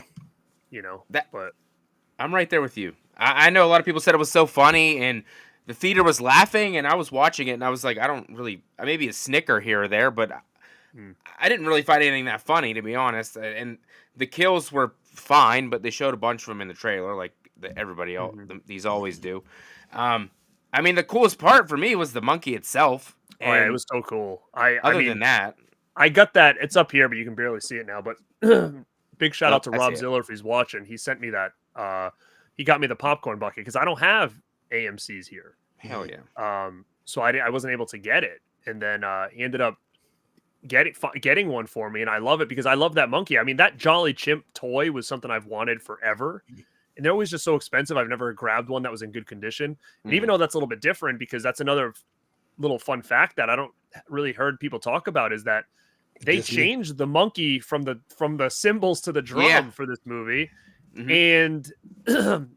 you know. That- But I'm right there with you. I know a lot of people said it was so funny, and the theater was laughing, and I was watching it, and I was like, I don't really, maybe a snicker here or there, but I didn't really find anything that funny, to be honest. And the kills were fine, but they showed a bunch of them in the trailer, like everybody else, these always do. I mean, the coolest part for me was the monkey itself. oh yeah, it and was so cool. other I mean, than that, I got that. It's up here, but you can barely see it now. But big shout out to I Rob see it. Ziller if he's watching. He sent me that. He got me the popcorn bucket because I don't have AMC's here. hell yeah. So I wasn't able to get it, and then he ended up getting one for me, and I love it because I love that monkey. I mean, that Jolly Chimp toy was something I've wanted forever. And they're always just so expensive. I've never grabbed one that was in good condition. And even though that's a little bit different, because that's another little fun fact that I don't really heard people talk about, is that they Disney. changed the monkey from the cymbals to the drum Yeah. for this movie. Mhm. And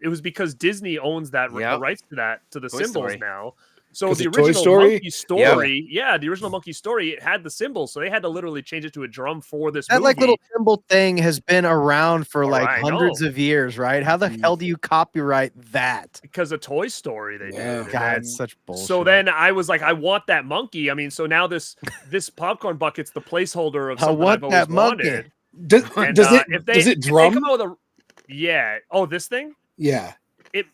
it was because Disney owns that the Yep. rights to the Toy cymbals Story. now. So 'Cause the of Toy original Story? Monkey Story, the original Monkey Story, it had the cymbals, so they had to literally change it to a drum for this That movie. like little symbol thing has been around for like I hundreds know. of years, right? How the hell do you copyright that? Because of Toy Story, they Yeah. did. And God, then- it's such bullshit. So then I was like, I want that monkey. I mean, so now this popcorn bucket's the placeholder of I something want I've always that monkey. wanted. Does And, does it if they, does it if they drum? come out with yeah. Oh, this thing? Yeah.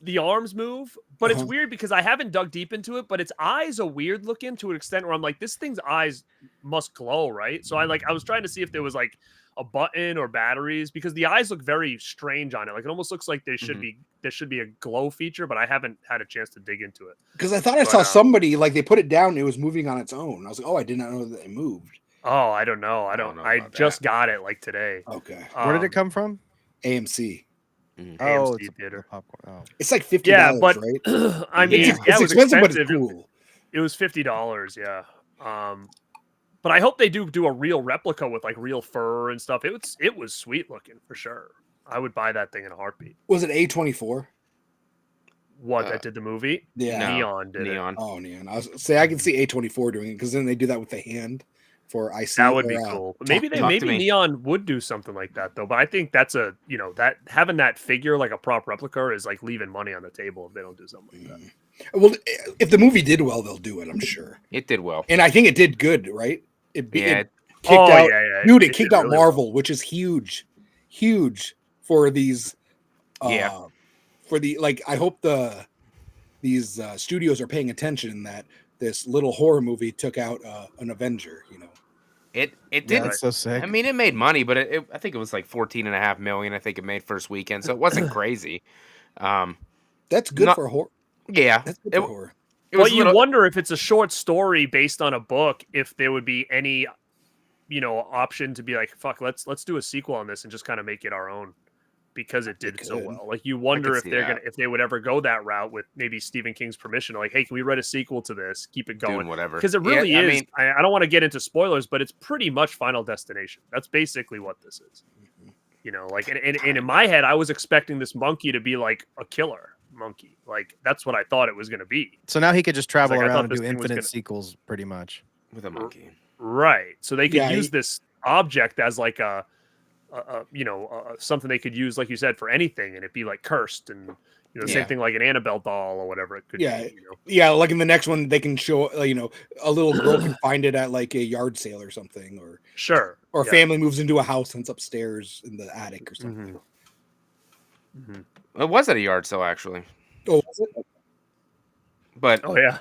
The arms move, but it's Uh-huh. weird because I haven't dug deep into it, but its eyes are weird looking to an extent where I'm like, this thing's eyes must glow, right? So I was trying to see if there was like a button or batteries because the eyes look very strange on it. Like it almost looks like there should be a glow feature, but I haven't had a chance to dig into it. Because I thought I saw somebody like they put it down, and it was moving on its own. I was like, oh, I did not know that it moved. Oh, I don't know. I don't know I about just that. got it like today. Okay. Where did it come from? AMC. Oh, AMC it's a theater. popcorn. Oh. It's like $50, Yeah, but right? I mean, Yeah. yeah, It's it was expensive, but expensive. it's cool. It was $50, yeah. But I hope they do a real replica with like real fur and stuff. It was sweet looking for sure. I would buy that thing in a heartbeat. Was it A24? What that did the movie? Yeah. No, Neon did it. Neon. Oh, Neon. I can see A24 doing it because then they do that with the hand for IC. That would be or, cool. But talk maybe to me. Neon would do something like that though. But I think that's that having that figure like a prop replica is like leaving money on the table if they don't do something like that. Well, if the movie did well, they'll do it, I'm sure. It did well. And I think it did good, right? It Yeah, kicked Oh, out, yeah. dude. It It kicked did out really Marvel, which is huge for these. Yeah. For the like, I hope these studios are paying attention that this little horror movie took out an Avenger. You know, It Yeah, did. that's so sick. I mean, it made money, but I think it was like 14.5 million. I think it made first weekend, so it wasn't crazy. that's good Not- for horror. Yeah, That's good it, for horror. it was But a you little- wonder if it's a short story based on a book, if there would be any, option to be like, fuck, let's do a sequel on this and just kind of make it our own. because it did so could. well. Like you wonder if see they're that. if they would ever go that route with maybe Stephen King's permission. Like, hey, can we write a sequel to this? Keep it going, Doing whatever. because it really Yeah, is. I mean, I don't want to get into spoilers, but it's pretty much Final Destination. That's basically what this is. You know, like, and in my head, I was expecting this monkey to be like a killer monkey. Like that's what I thought it was going to be. So now he could just travel like, I around thought and this do thing was infinite gonna- sequels, pretty much. with a monkey. Right. So they could Yeah, use this object as like a something they could use, like you said, for anything, and it'd be like cursed, and same Yeah. thing like an Annabelle doll or whatever it could Yeah. be. Yeah, like in the next one, they can show a little girl can find it at like a yard sale or something, or Sure. a Yeah. family moves into a house and it's upstairs in the attic or something. It was at a yard sale actually, Oh, was it? but Oh yeah.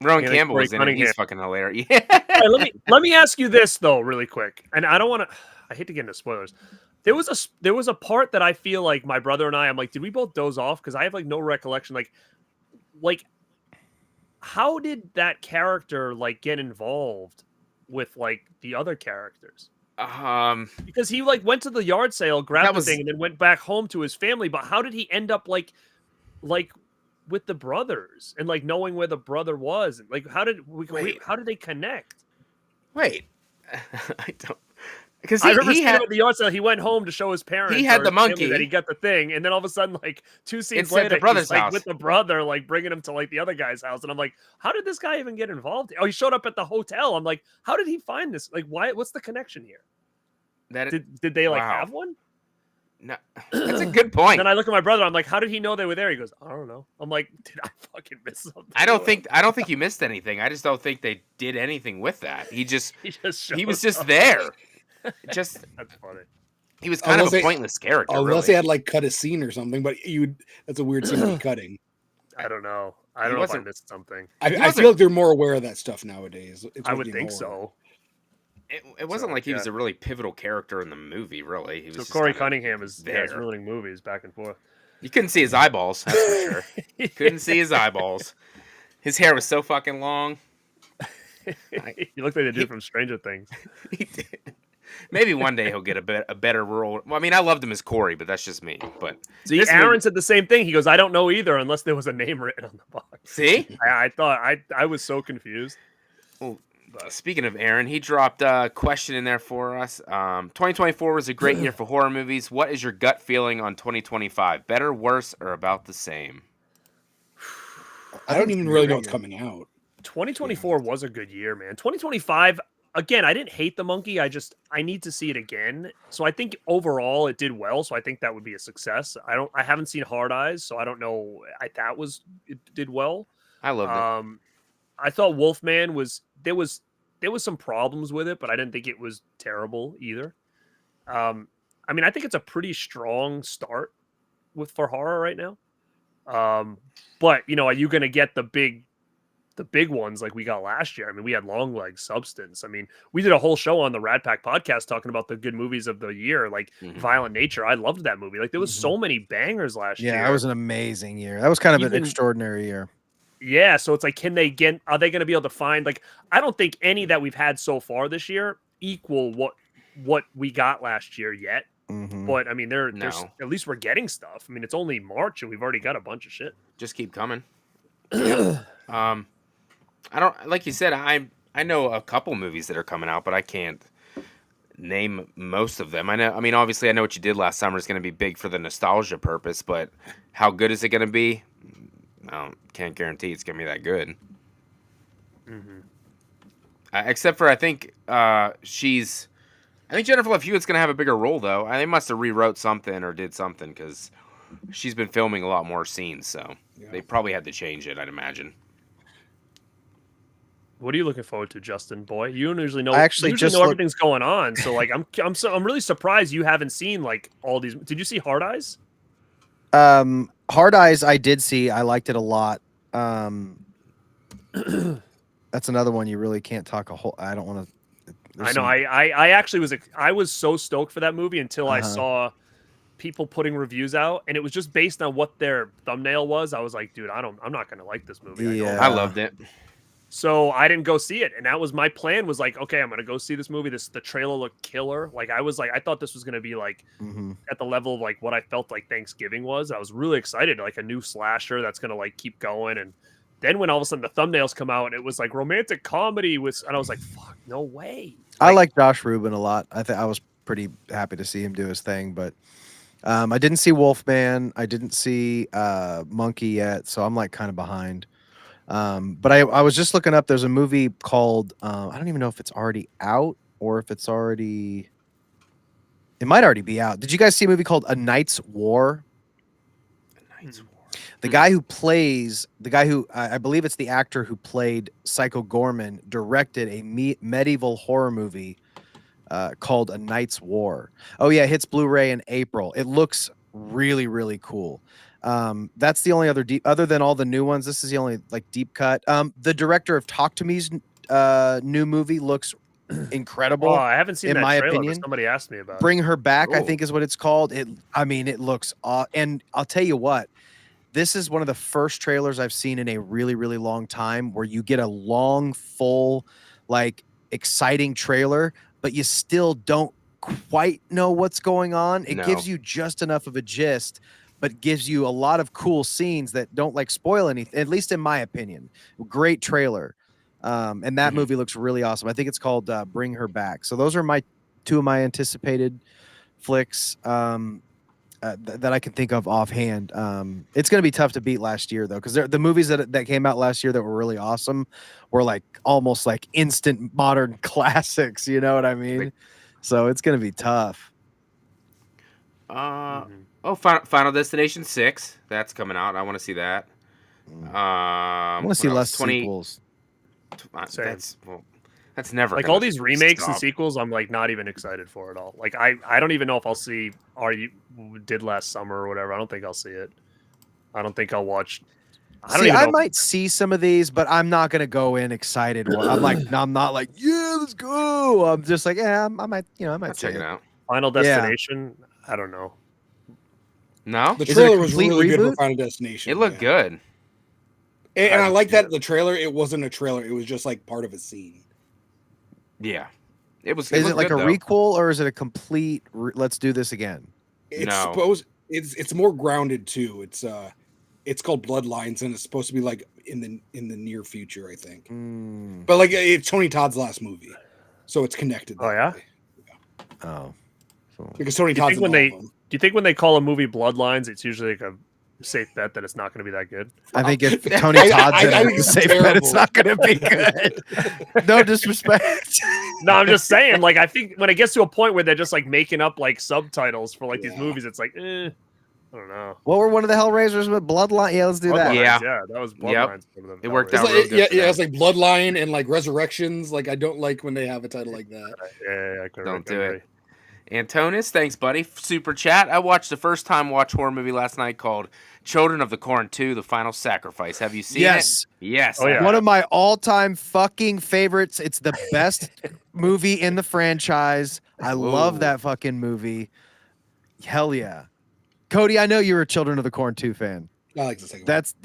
Rowan Yeah, Campbell Corey was in it. He's Cunningham. fucking hilarious. All right, let me ask you this though, really quick, and I don't want to. I hate to get into spoilers. There was a part that I feel like my brother and I'm like, did we both doze off? Because I have like no recollection. Like, how did that character like get involved with like the other characters? Because he like went to the yard sale, grabbed the thing, and then went back home to his family. But how did he end up like with the brothers and like knowing where the brother was? And like how did they connect? Wait, I don't. Because I remember he seeing him at the yard sale. He went home to show his parents. He had or the his family monkey. that he got the thing, and then all of a sudden, like 2 scenes It's at later, the brother's he's like house. with the brother, like bringing him to like the other guy's house. And I'm like, how did this guy even get involved? Oh, he showed up at the hotel. I'm like, how did he find this? Like, why? What's the connection here? Did they like have one? No, that's a good point. Then I look at my brother. I'm like, how did he know they were there? He goes, I don't know. I'm like, did I fucking miss something? I don't think you missed anything. I just don't think they did anything with that. He was just there. Just That's funny. he was kind of a pointless character. Unless really. they had like cut a scene or something, but that's a weird scene to be cutting. I don't know. I don't know if I missed something. I feel like they're more aware of that stuff nowadays. I would think so. It wasn't like he was a really pivotal character in the movie. Really, he was. So just Corey kinda Cunningham is there. ruining movies back and forth. You couldn't see his eyeballs. That's for sure. Couldn't see his eyeballs. His hair was so fucking long. You look like the dude from Stranger Things. He did. Maybe one day he'll get a better role. Well, I mean, I loved him as Corey, but that's just me. But See, this Aaron movie- said the same thing. He goes, I don't know either, unless there was a name written on the box. See? I thought I was so confused. Well, speaking of Aaron, he dropped a question in there for us. 2024 was a great year for horror movies. What is your gut feeling on 2025? Better, worse, or about the same? I don't even really know what's coming out. 2024 was a good year, man. 2025, again, I didn't hate the monkey. I need to see it again. So I think overall it did well. So I think that would be a success. I haven't seen Hard Eyes, so I don't know. It did well. I loved it. I thought Wolfman there was some problems with it, but I didn't think it was terrible either. I mean, I think it's a pretty strong start for horror right now. But are you going to get the big ones like we got last year? I mean, we had Longlegs, Substance. I mean, we did a whole show on the Rad Pack podcast talking about the good movies of the year, like Violent Nature. I loved that movie. Like there was so many bangers last year. Yeah, that was an amazing year. That was kind of an extraordinary year. Yeah, so it's like, are they going to be able to find, like, I don't think any that we've had so far this year equal what we got last year yet. But I mean, there's at least we're getting stuff. I mean, it's only March and we've already got a bunch of shit. Just keep coming. I don't, like you said, I know a couple movies that are coming out, but I can't name most of them. I mean, obviously I know What You Did Last Summer is going to be big for the nostalgia purpose, but how good is it going to be? I can't guarantee it's going to be that good. Except for I think Jennifer Love Hewitt's going to have a bigger role, though. They must have rewrote something or did something because she's been filming a lot more scenes, so they probably had to change it, I'd imagine. What are you looking forward to, Justin? Boy, you usually know. I actually just know everything's going on. So like, I'm really surprised you haven't seen like all these. Did you see Hard Eyes? Hard Eyes, I did see. I liked it a lot. That's another one you really can't talk a whole. I don't want to. I know. I actually was so stoked for that movie until I saw people putting reviews out, and it was just based on what their thumbnail was. I was like, dude, I'm not gonna like this movie. Yeah. I loved it. So I didn't go see it, and that was my plan. Was like, okay, I'm gonna go see this movie. The trailer looked killer. Like I thought this was gonna be like at the level of like what I felt like Thanksgiving was. I was really excited, like a new slasher that's gonna like keep going. And then when all of a sudden the thumbnails come out and it was like romantic comedy with, and I was like, fuck, no way. I like Josh Rubin a lot. I was pretty happy to see him do his thing, but I didn't see Wolfman. I didn't see Monkey yet, so I'm like kind of behind. But I was just looking up. There's a movie called I don't even know if it's already out or if it's already. It might already be out. Did you guys see a movie called A Night's War? A Night's War. The guy who plays I believe it's the actor who played Psycho Gorman directed a medieval horror movie called A Night's War. Oh yeah, it hits Blu-ray in April. It looks really, really cool. That's the only other other than all the new ones. This is the only like deep cut. The director of Talk to Me's new movie looks incredible. Oh, I haven't seen in that my trailer, opinion. but somebody asked me about Bring Her Back, I Ooh. think is what it's called. It looks and I'll tell you what, this is one of the first trailers I've seen in a really, really long time where you get a long, full, like exciting trailer, but you still don't quite know what's going on. It gives you just enough of a gist, but gives you a lot of cool scenes that don't like spoil anything, at least in my opinion. Great trailer. And that movie looks really awesome. I think it's called Bring Her Back. So those are two of my anticipated flicks that I can think of offhand. It's going to be tough to beat last year, though, because the movies that came out last year that were really awesome were like almost like instant modern classics. You know what I mean? So it's going to be tough. Oh, Final Destination 6. That's coming out. I want to see that. I want to see less sequels. That's never like gonna all these remakes and stop. sequels. I'm like not even excited for it all. Like I don't even know if I'll see did last summer or whatever. I don't think I'll see it. I don't think I'll watch. I might see some of these, but I'm not gonna go in excited. I'm not like, yeah, let's go. I'm just like, yeah, I might Check it out. Final Destination. I don't know. No, The Is it a trailer was complete really good reboot? for Final Destination. it looked good. And I like that the trailer, it wasn't a trailer. It was just like part of a scene. Yeah, it was. Is it like a though. requel or is it a complete? Let's do this again. It's more grounded too. It's called Bloodlines and it's supposed to be like in the near future, I think. But like it's Tony Todd's last movie, so it's connected. Oh yeah. Oh, Because Tony Todd's in all of them. Do you think when they call a movie Bloodlines, it's usually like a safe bet that it's not going to be that good? I think if Tony Todd's in it, it's a safe bet it's not going to be good. No disrespect. No, I'm just saying. Like, I think when it gets to a point where they're just like making up like subtitles for like these movies, it's like, I don't know. What were one of the Hellraisers with Bloodline? Yeah, let's do that. Yeah. That was Bloodlines. It worked out. It's like, it's like Bloodline and like Resurrections. Like I don't like when they have a title like that. I Don't do it. Antonis, thanks, buddy. Super chat. I watched the first time watch horror movie last night called Children of the Corn 2: The Final Sacrifice. Have you seen it? Yes. Oh, yeah. One of my all-time fucking favorites. It's the best movie in the franchise. I love that fucking movie. Hell yeah. Cody, I know you're a Children of the Corn 2 fan. I like the second one. That's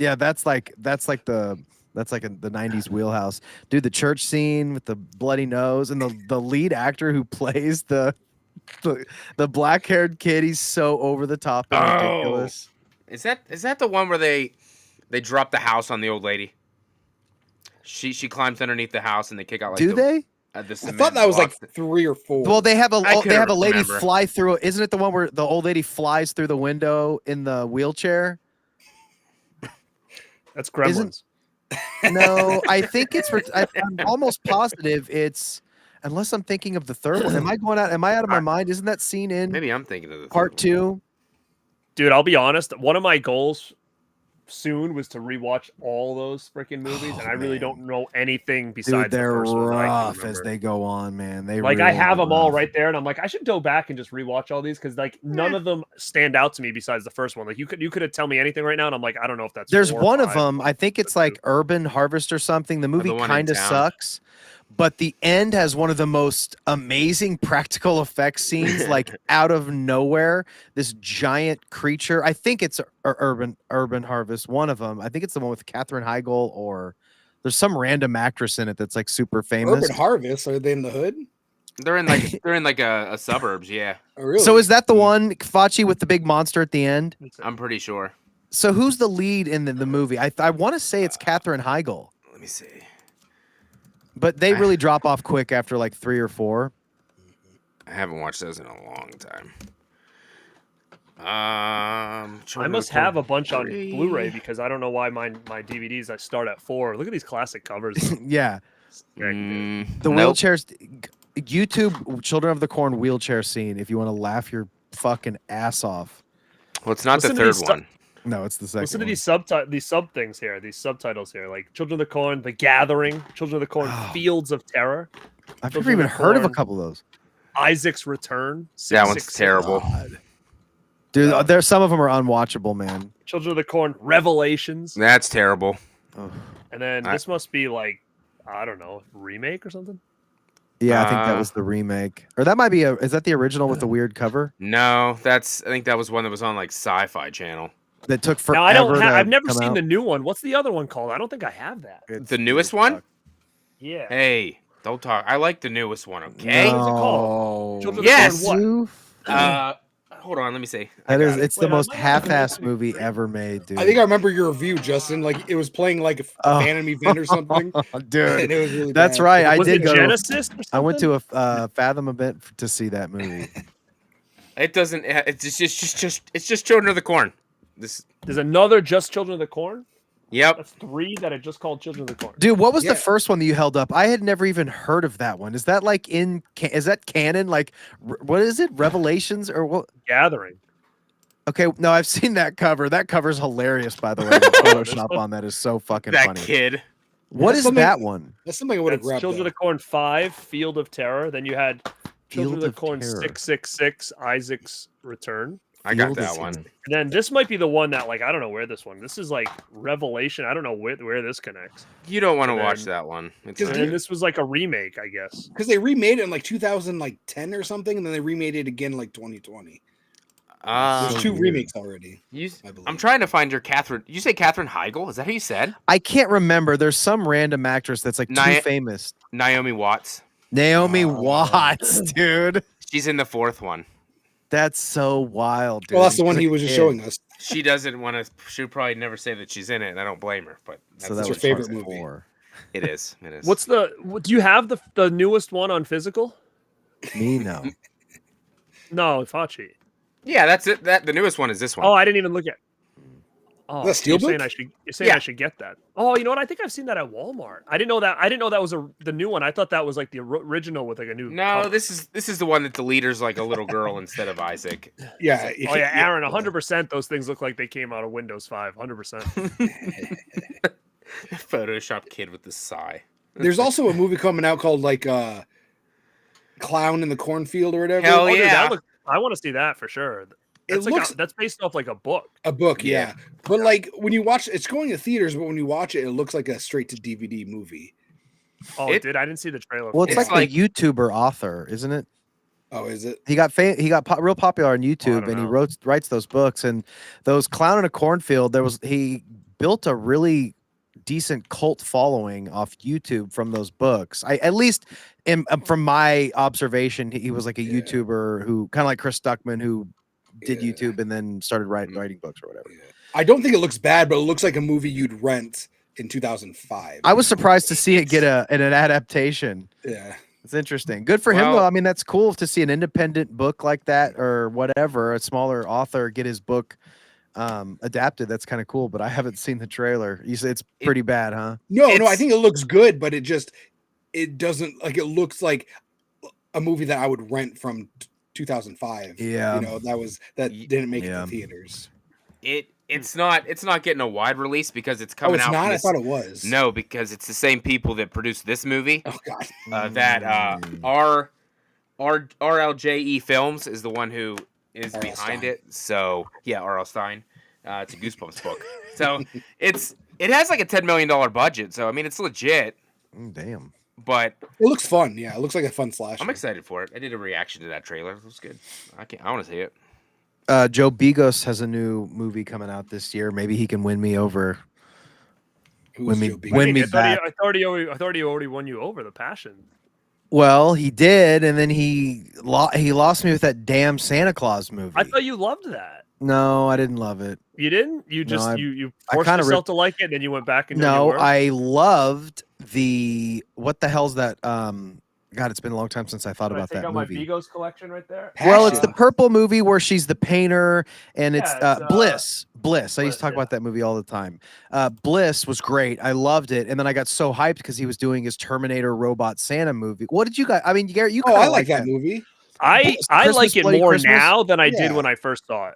like the 90s wheelhouse. Dude, the church scene with the bloody nose and the lead actor who plays the black-haired kid, he's so over the top and ridiculous. Is that the one where they drop the house on the old lady? She climbs underneath the house and they kick out like they? I thought that was like 3 or 4. Well, they have a lady remember. fly through. Isn't it the one where the old lady flies through the window in the wheelchair? That's Gremlins. No, I think I'm almost positive it's. Unless I'm thinking of the third one. Am I out of my mind? Isn't that scene in Maybe I'm thinking of the part third one. 2? Dude, I'll be honest. One of my goals soon was to rewatch all those freaking movies, and I really don't know anything besides Dude, they're the first one that I can rough as remember. they go on, man. They Like really I have go them all rough. right there, and I'm like, I should go back and just rewatch all these because like none of them stand out to me besides the first one. Like you could have tell me anything right now, and I'm like, I don't know if that's. There's 4 or one of 5. them. I think it's like Urban Harvest or something. The movie the one in kind of town. sucks, but the end has one of the most amazing practical effects scenes, like out of nowhere. This giant creature. I think it's Urban Harvest. One of them. I think it's the one with Katherine Heigl or There's some random actress in it that's like super famous. Urban Harvest. Are they in the hood? They're in like a suburbs. Yeah, Oh, really? So is that the one Facci with the big monster at the end? I'm pretty sure. So who's the lead in the movie? I want to say it's Katherine Heigl, Let me see. but they really drop off quick after like 3 or 4. I haven't watched those in a long time. I must have a bunch on Blu-ray because I don't know why my DVDs I start at 4. Look at these classic covers. Yeah, the Nope. wheelchairs. YouTube Children of the Corn wheelchair scene. If you want to laugh your fucking ass off. Well, it's not Listen the to third these one. No, it's the second. Listen to one. these sub things here, these subtitles here, like Children of the Corn, The Gathering, Children of the Corn, Fields of Terror. I've Children never even of the heard of a Corn, couple of those. Isaac's Return. That one's 666. terrible. Dude, there's some of them are unwatchable, man. Children of the Corn, Revelations. That's terrible. Oh. And then this must be like, I don't know, remake or something? Yeah, I think that was the remake. Or that might be is that the original with the weird cover? No, I think that was one that was on like Sci-Fi Channel. That took forever. Now I've never come seen out. the new one. What's the other one called? I don't think I have that. The newest one? Yeah. Hey, don't talk. I like the newest one. Okay. What is it called? Children Yes. of the Corn what? Hold on. Let me see. That is, it's the Wait, most I might have to half-assed movie ever made, dude. I think I remember your review, Justin. Like it was playing like a Phantom event or something. Dude, And it was really that's bad. right. I Was did it go. Genesis or something? I went to a Fathom event to see that movie. It doesn't. It's just Children of the Corn. This. There's another Just Children of the Corn? Yep. That's 3 that are just called Children of the Corn. Dude, what was Yeah. the first one that you held up? I had never even heard of that one. Is that like is that canon? Like, what is it? Revelations or what? Gathering. Okay, no, I've seen that cover. That cover's hilarious, by the way. The Photoshop on that is so fucking That funny. kid. What That's is something- that one? That's something I would have That's grabbed. Children of the Corn 5, Field of Terror. Then you had Children of the of Corn Terror. 666, Isaac's Return. I got Field that of one. Terror. And then this might be the one that, like, I don't know where this one. This is like Revelation. I don't know where this connects. You don't want to And watch then- that one. It's Because And then this was like a remake, I guess. because they remade it in like 2010 or something, and then they remade it again like 2020. There's So 2 weird. remakes already. I'm believe. trying to find your Catherine. You say Katherine Heigl? Is that who you said? I can't remember. There's some random actress that's like too famous. Naomi Watts. Naomi Oh. Watts, dude. She's in the 4th one. That's so wild, dude. Well, that's the one he was just showing us. She doesn't want to. She'd probably never say that she's in it, and I don't blame her. But that's So that your was favorite part movie. 4. It is. It is. Do you have the newest one on physical? Me, no. No, Facci. Yeah, that's it. The newest one is this one. Oh, I didn't even look at. Oh, Is that you're Steelbook? saying I Yeah. should get that. Oh, you know what? I think I've seen that at Walmart. I didn't know that was the new one. I thought that was like the original with like a new. No, cover. this is the one that the leader's like a little girl instead of Isaac. Yeah. Oh yeah, Aaron, 100%. Those things look like they came out of Windows 5. 100%. Photoshop kid with the sigh. There's also a movie coming out called like Clown in the Cornfield or whatever. Hell Oh, dude, yeah. I want to see that for sure. It That's looks that's based off like a book. a book, Yeah. yeah. But like when you watch, it's going to theaters, but when you watch it, it looks like a straight to DVD movie. Oh, It- it did. I didn't see the trailer. Well, it's for It's that. like the YouTuber author, isn't it? Oh, is it? He got real popular on YouTube, don't and he know. writes those books. And those Clown in a Cornfield, he built a really decent cult following off YouTube from those books. At least from my observation, he was like a YouTuber who kind of like Chris Stuckman, who did Yeah. YouTube and then started writing books or whatever. I don't think it looks bad, but it looks like a movie you'd rent in 2005. I was surprised to see it get an adaptation. Yeah. It's interesting. Good for him, Well- though. I mean, that's cool to see an independent book like that or whatever, a smaller author get his book adapted. That's kind of cool, but I haven't seen the trailer. You say it's pretty bad, huh? No, I It's- think it looks good, but it doesn't like it looks like a movie that I would rent from 2005. Yeah. You know, that didn't make it Yeah. to theaters. It's not getting a wide release because it's Oh, coming it's out. not? from I this- thought it was. No, because it's the same people that produced this movie. Oh god. RLJE Films is the one who is R.L. behind Stein. it. So yeah, R.L. Stein. It's a Goosebumps book. So it has like a $10 million budget. So I mean, it's legit. Damn. But It looks fun. Yeah, it looks like a fun slasher. I'm excited for it. I did a reaction to that trailer. It was good. I want to see it. Joe Bigos has a new movie coming out this year. Maybe he can win me over. Who's me- Joe Big? when me I back. thought he already won you over the passion. Well, he did, and then he lost me with that damn Santa Claus movie. I thought you loved that. No, I didn't love it. You didn't? You No, just I- you I forced kinda yourself to like it, and then you went back and No, you were? I loved the what the hell's that? God, it's been a long time since I thought about that movie. Vigos collection right there. Well, it's the Passion. purple movie where she's the painter, and it's, Yeah, it's, Bliss. Bliss. I used Bliss, to talk yeah. about that movie all the time. Bliss was great. I loved it, and then I got so hyped because he was doing his Terminator Robot Santa movie. What did you guys? I mean, Garrett, you Oh, kind I of like that movie. I Christmas, like it Bloody more Christmas? now than I did Yeah. when I first saw it.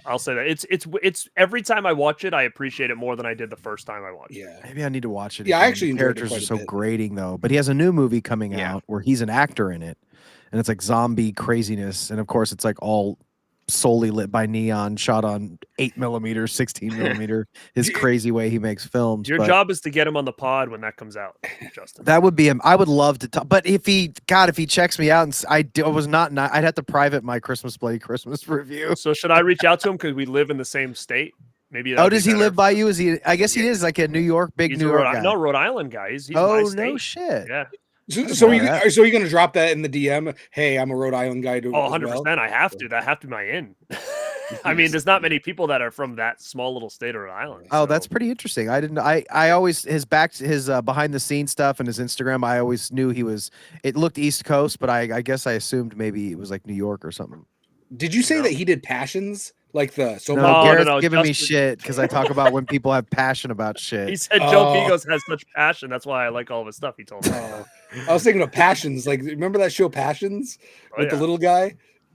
I'll say that it's every time I watch it, I appreciate it more than I did the first time I watched it. Yeah. Maybe I need to watch it. Yeah, I again. actually The enjoyed it characters quite are a so bit. grating though. But he has a new movie coming Yeah. out where he's an actor in it, and it's like zombie craziness, and of course it's like all solely lit by neon, shot on 8mm, 16mm. His crazy way he makes films. Your but job is to get him on the pod when that comes out, Justin. that would be him. I would love to talk, but if he checks me out, and I'd have to private my Bloody Christmas review. So should I reach out to him because we live in the same state? Maybe. Oh, that'd be does he better. live by you? Is he? I guess he is like a New York, big He's New a York guy. No, Rhode Island guy. He's my Oh state. no shit. Yeah. So you that. so you're gonna drop that in the DM? Hey, I'm a Rhode Island guy. Oh, 100%. I have to. That have to be my in. I mean, there's not many people that are from that small little state of Rhode Island. Oh, so- that's pretty interesting. I didn't. I always his behind the scenes stuff and his Instagram. I always knew he was. It looked East Coast, but I guess I assumed maybe it was like New York or something. Did you say No. that he did Passions like the soap No, No, opera? Garrett's no, giving me Justin- shit because I talk about when people have passion about shit. He said Joe Oh. Vigos has such passion. That's why I like all of his stuff. He told me. Oh, I was thinking of Passions. Like, remember that show Passions Oh, with the yeah. little guy?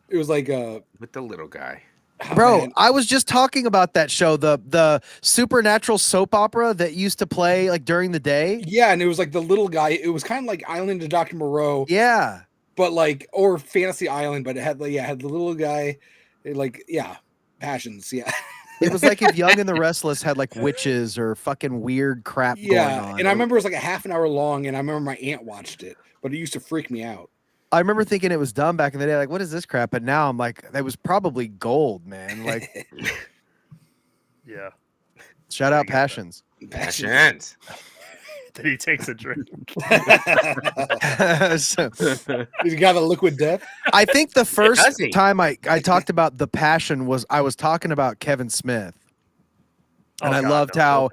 It was like With the little guy. oh, Bro, man. I was just talking about that show, the supernatural soap opera that used to play like during the day. Yeah, and it was like the little guy. It was kind of like Island of Dr. Moreau, Yeah. but like or Fantasy Island, but it had like had the little guy, Passions. Yeah, It was like if Young and the Restless had like witches or fucking weird crap going yeah. on. And I remember it was like a half an hour long, and I remember my aunt watched it, but it used to freak me out. I remember thinking it was dumb back in the day. Like, what is this crap? But now I'm like, that was probably gold, man. Like, Yeah. shout out Passions. Passions. Then he takes a drink. So, You got a liquid death. I think the does first he? time I talked about the passion was I was talking about Kevin Smith. And I loved how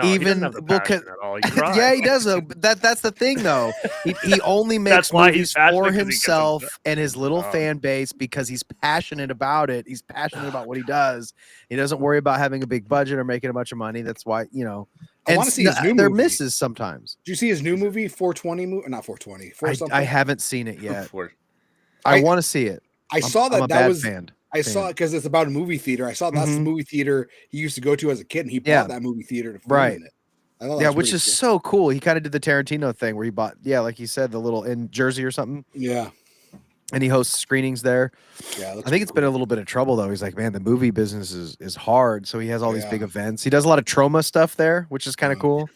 he even- doesn't have the well, passion at all. He cries. Yeah, he does. But that's the thing, though. He only makes That's why movies he's passionate, for 'cause he gets himself upset. and his little Oh. fan base because he's passionate about it. He's passionate about what he does. He doesn't worry about having a big budget or making a bunch of money. That's why, you know. I And wanna see his new they're movie. misses sometimes. Did you see his new movie, 420 movie? Not 420. I haven't seen it yet. For- I I- want to see it. I saw I'm that a that bad was. fan. I saw it because it's about a movie theater. I saw that's the Mhm. movie theater he used to go to as a kid, and he Yeah. bought that movie theater to film Right. in it. I thought that Yeah, was which pretty is cool. so cool. He kind of did the Tarantino thing where he bought, like you said, the little in Jersey or something, Yeah, and he hosts screenings there. yeah. I think it's been a little bit of trouble though. He's like, man, the movie business is hard. So he has all these big Yeah. events. He does a lot of trauma stuff there, which is kind of Oh. cool.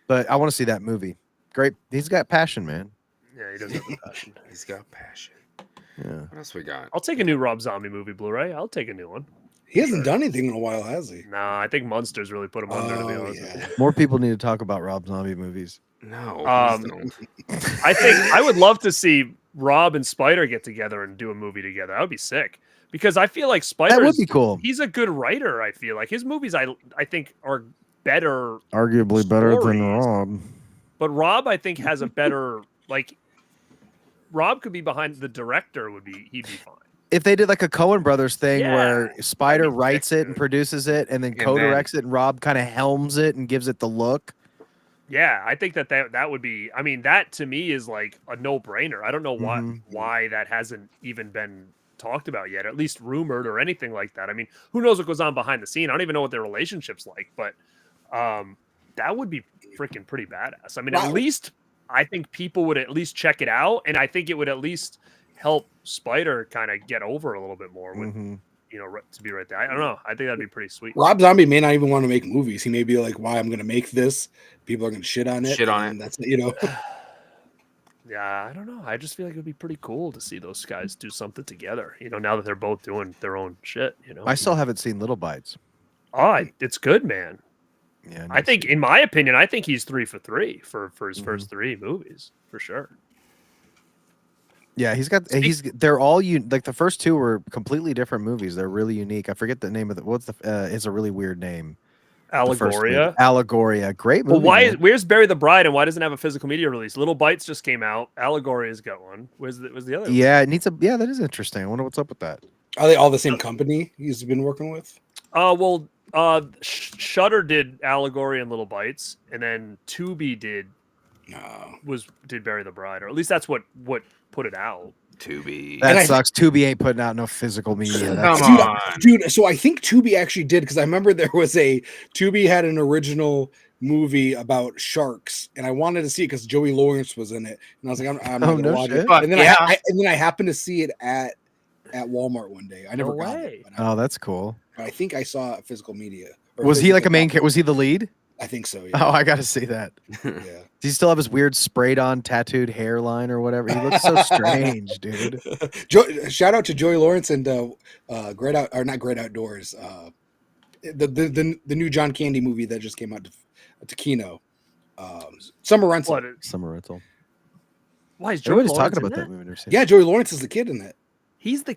But I want to see that movie. Great. He's got passion, man. Yeah, he doesn't have the passion. He's got passion. Yeah. What else we got? I'll take a new Rob Zombie movie Blu-ray. I'll take a new one. He hasn't done anything in a while, has he? Nah, I think Munsters really put him under. To be Oh, honest with yeah. you. More people need to talk about Rob Zombie movies. No. Um, please don't. I think I would love to see Rob and Spider get together and do a movie together. That would be sick. Because I feel like Spider That would be cool. he's a good writer, I feel like. His movies I think are better, Arguably better Stories. than Rob. but Rob I think has a better like Rob could be behind the director he'd be fine. If they did like a Coen Brothers thing Yeah, where Spider that'd be writes sick, it and dude. produces it and then And co-directs it and Rob kind of helms it and gives it the look. Yeah, I think that would be I mean, that to me is like a no-brainer. I don't know Mhm. why that hasn't even been talked about yet, at least rumored or anything like that. I mean, who knows what goes on behind the scene? I don't even know what their relationship's like, but that would be freaking pretty badass. I mean, Wow. at least I think people would at least check it out, and I think it would at least help Spider kind of get over a little bit more with Mhm. to be right there. I don't know. I think that'd be pretty sweet. Rob Zombie may not even want to make movies. He may be like, "Why I'm going to make this? People are going to shit on it. Shit on and it. That's Yeah, I don't know. I just feel like it would be pretty cool to see those guys do something together. Now that they're both doing their own shit. I still haven't seen Little Bites. Oh, it's good, man. Yeah, I think, in my opinion, I think he's 3 for 3 for his first 3 movies for sure. Yeah, they're all like the first 2 were completely different movies. They're really unique. I forget the name of it's a really weird name. The first movie. Allegoria. Allegoria. Great movie. Well, where's Bury the Bride and why doesn't it have a physical media release? Little Bites just came out. Allegoria's got one. Where's the other one? Yeah, it needs that is interesting. I wonder what's up with that. Are they all the same company he's been working with? Shudder did Allegory and Little Bites, and then Tubi did Bury the Bride, or at least that's what put it out. Tubi. That sucks. Tubi ain't putting out no physical media. Come on. Dude. So I think Tubi actually did, because I remember Tubi had an original movie about sharks, and I wanted to see it because Joey Lawrence was in it, and I was like, I'm not gonna watch it. And then I happened to see it at Walmart one day. I never got it. Oh, that's cool. I think I saw physical media. Was he like a main character? Was he the lead? I think so. Yeah. Oh, I gotta see that. Yeah. Does he still have his weird sprayed on tattooed hairline or whatever? He looks so strange, dude. Shout out to Joey Lawrence and not Great Outdoors. The new John Candy movie that just came out to Kino. Summer Rental. Summer Rental. Why is Joey Everybody's Lawrence talking in about that? that movie. Yeah, Joey Lawrence is the kid in that. He's the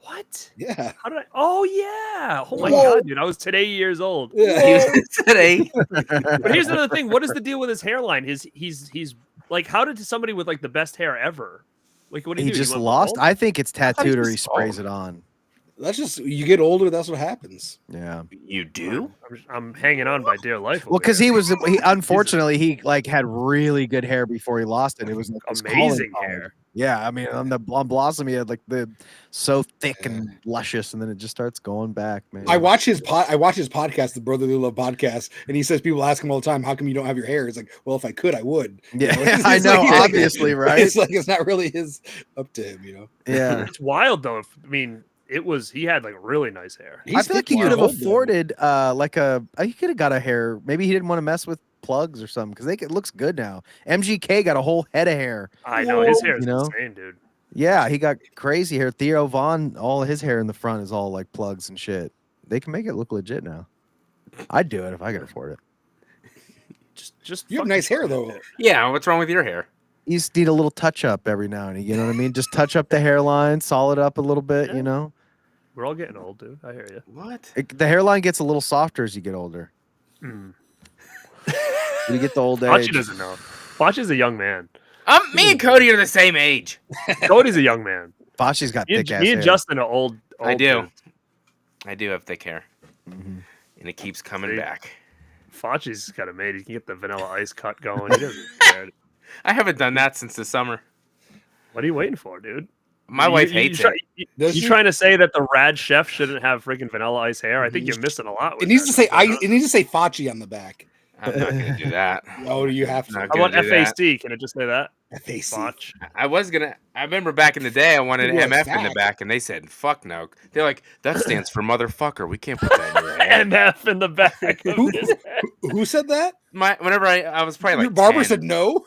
what? Yeah. How did I? Oh yeah. Oh my god, dude! I was today years old. Yeah. He was today. But here's another thing. What is the deal with his hairline? He's like, how did somebody with like the best hair ever? Like, what did he do? just went lost. bald? I think it's tattooed or he just sprays bald. it on. That's just, you get older, that's what happens. Yeah. You do? I'm hanging on by dear life. Well, because he unfortunately he like had really good hair before he lost it. It was like this amazing calling hair. card. Yeah, I mean on Blossom he had like so thick and luscious, and then it just starts going back, man. I watch his podcast, the Brotherly Love podcast, and he says people ask him all the time, how come you don't have your hair? It's like, well, if I could, I would. Yeah, you know? I know, like, obviously, right? It's like it's not really up to him, you know. Yeah. It's wild though. I mean, he had like really nice hair. I feel like he could have old, afforded he could have got a hair. Maybe he didn't want to mess with plugs or something, because it looks good now. MGK got a whole head of hair. I know his hair is You know? insane, dude. Yeah, he got crazy hair. Theo Vaughn, all his hair in the front is all like plugs and shit. They can make it look legit now. I'd do it if I could afford it. Just You have nice hair though. Yeah, what's wrong with your hair? You just need a little touch up every now and then. You know what I mean? Just touch up the hairline, solid up a little bit. You know, We're all getting old, dude. I hear you. What? the hairline gets a little softer as you get older. Mm. You get the old age. Fachi doesn't know. Fachi's a young man. Me and Cody are the same age. Cody's a young man. Fachi's got thick ass Me and hair. Justin are old. I do. dudes. I do have thick hair, Mhm. and it keeps coming See? back. Fachi's got it made. He can get the vanilla ice cut going. He doesn't care. I haven't done that since the summer. What are you waiting for, dude? My wife hates it. You trying to say that the Rad chef shouldn't have freaking vanilla ice hair? I think you're missing a lot. It With needs to that. say it needs to say Facci on the back. I'm not gonna do that. Oh, you have to. Not I want gonna do that. FAC. Can it just say that? FAC. Fach. I was gonna. I remember back in the day, I wanted You were MF in the fat. back, and they said, "Fuck no." They're like, "That stands for motherfucker. We can't put that in your head." MF in the back of Who- his head. Who said that? Whenever I was probably like Your barber 10. said no.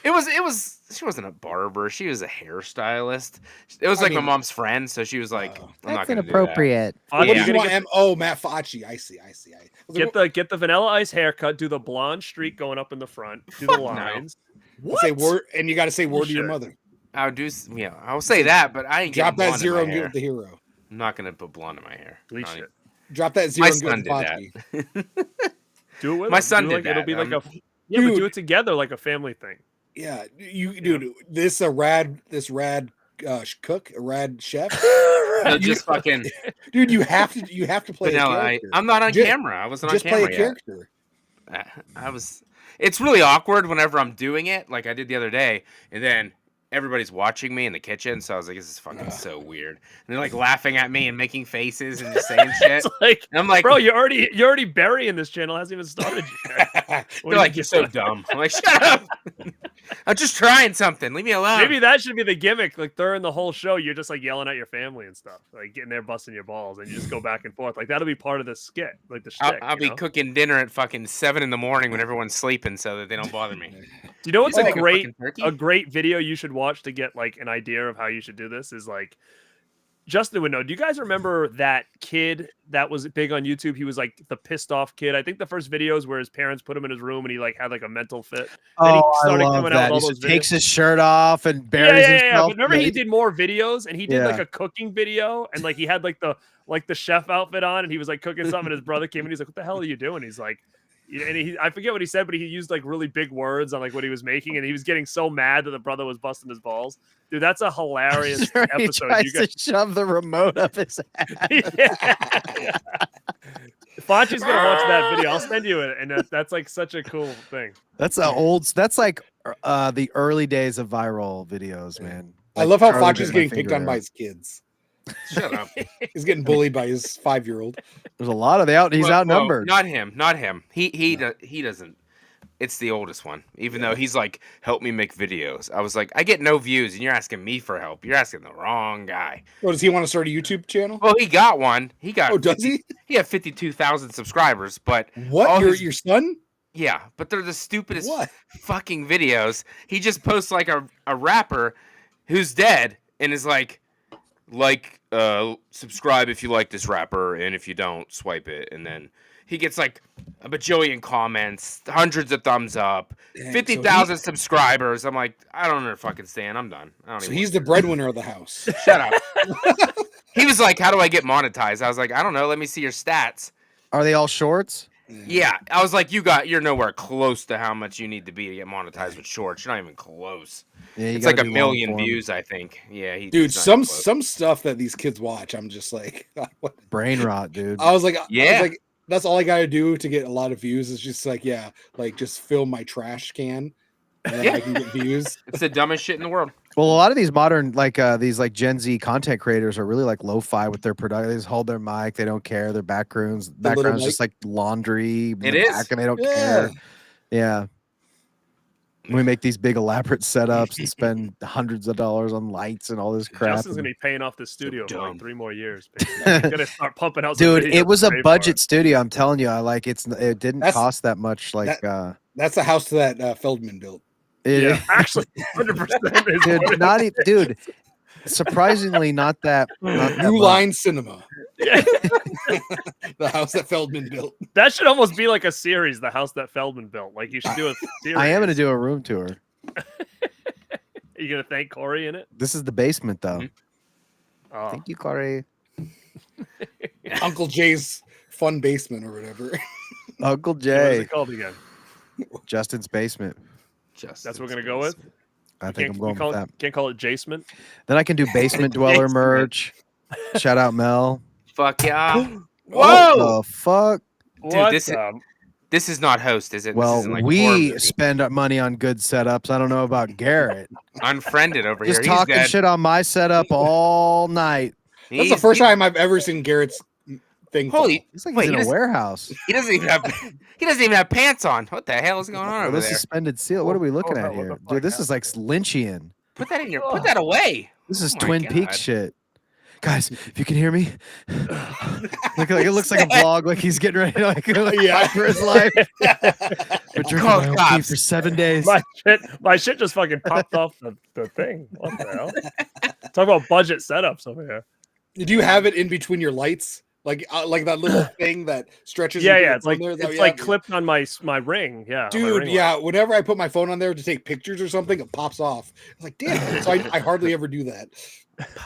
It was. She wasn't a barber. She was a hairstylist. It was I like my mean- mom's friend, so she was like, "I'm not gonna inappropriate. Fach, What you Yeah. did you gotta want? Matt Facci. I see. I was like, get the vanilla ice haircut. Do the blonde streak going up in the front. Do the Fuck no. lines. say word, and you got to say word to your should. mother. I'll do. Yeah, I'll say that, but I ain't Drop getting that blonde in zero my and get hair. with the hero. I'm not gonna put blonde in my hair. Bleach Not it. Drop that zero My and get son with did Facci. that. Do it with My him. son Do did like, It'll that. be like a Dude. but do it together like a family thing. Yeah, dude. This rad cook, a rad chef. No, just fucking Dude, you have to play vanilla. a character. I'm not on Ju- camera. I wasn't on Just play camera a yet. character. I was. It's really awkward whenever I'm doing it, like I did the other day, and then everybody's watching me in the kitchen. So I was like, "This is fucking so weird." And they're like laughing at me and making faces and just saying shit. It's like, And I'm like, bro, you're already burying this channel. It hasn't even started yet. they're What are like, you "You're so doing? dumb." I'm like, "Shut up! I'm just trying something. Leave me alone." Maybe that should be the gimmick. Like during the whole show, you're just like yelling at your family and stuff, like getting there, busting your balls, and you just go back and forth. Like that'll be part of the skit, like the shtick. I'll be know? cooking dinner at fucking 7 in the morning when everyone's sleeping, so that they don't bother me. Do you know what's You a like great fucking turkey? a great video you should watch to get like an idea of how you should do this? Is like Justin would know. Do you guys remember that kid that was big on YouTube? He was like the pissed off kid. I think the first videos where his parents put him in his room and he like had like a mental fit. Then he started coming out with all those videos. Takes his shirt off and buries himself. But remember he did more videos and he did like a cooking video and like he had like the chef outfit on and he was like cooking something and his brother came and he's like, what the hell are you doing? He's like, and I forget what he said, but he used like really big words on like what he was making, and he was getting so mad that the brother was busting his balls. Dude, that's a hilarious episode. He tries to shove the remote up his ass. Facci's gonna watch that video. I'll send you it, and that's like such a cool thing. That's That's like the early days of viral videos, man. I love how Facci's getting picked on by his kids. Shut up. He's getting bullied by his 5-year-old. There's a lot of he's outnumbered. Not him. He doesn't. It's the oldest one. Even though he's like, help me make videos. I was like, I get no views, and you're asking me for help. You're asking the wrong guy. Oh, does he want to start a YouTube channel? Well, he got one. Oh, does he? He had 52,000 subscribers, but what? Your son? Yeah, but they're the stupidest fucking videos. He just posts like a rapper who's dead and is like, subscribe if you like this rapper, and if you don't, swipe it. And then he gets like a bajillion comments, hundreds of thumbs up, 50,000 subscribers. I'm like, I don't understand. I'm done. So he's the breadwinner of the house. Shut up. He was like, how do I get monetized? I was like, I don't know. Let me see your stats. Are they all shorts? Yeah. I was like, you're nowhere close to how much you need to be to get monetized with shorts. You're not even close. Yeah, it's like 1 million views, I think. Yeah, dude, some stuff that these kids watch, I'm just like, brain rot, dude. I was like, that's all I gotta do to get a lot of views. Is just like, just fill my trash can, and then I can get views. It's the dumbest shit in the world. Well, a lot of these modern, these Gen Z content creators are really like lo-fi with their production. They just hold their mic, they don't care. Their background's just like laundry. It is, and they don't care. Yeah. We make these big elaborate setups and spend hundreds of dollars on lights and all this crap. Justin's gonna be paying off the studio for like 3 more years. He's gonna start pumping out. Dude, it was a budget studio. I'm telling you, it didn't cost that much. That's the house that Feldman built. Actually, 100%. Dude, surprisingly, not that New Line Cinema. The house that Feldman built. That should almost be like a series. The house that Feldman built. Like you should do a series. I am going to do a room tour. Are you going to thank Corey in it? This is the basement, though. Oh. Thank you, Corey. Uncle Jay's fun basement or whatever. Uncle Jay. What is it called again? Justin's basement. That's what we're going to go with? I think I'm going with that. Can't call it Jasement? Then I can do basement dweller merch. Shout out Mel. Fuck yeah. Whoa! What the fuck? Dude, this is not host, is it? Well, we spend money on good setups. I don't know about Garrett. Unfriended over here. Just talking shit on my setup all night. That's the first time I've ever seen Garrett's thing. It's like he's in a warehouse. He doesn't even have pants on. What the hell is going on over there? Suspended seal. What are we looking at here? Dude, this is like Lynchian. Put that away. This is Twin Peaks shit. Guys, if you can hear me, it looks like a vlog, like he's getting ready to fight for his life. Been drinking my own for 7 days. My shit just fucking popped off the thing. What the hell? Talk about budget setups over here. Did you have it in between your lights? Like that little thing that stretches. It's like clipped on my ring. Yeah, dude. Whenever I put my phone on there to take pictures or something, it pops off. I'm like, damn. So I hardly ever do that.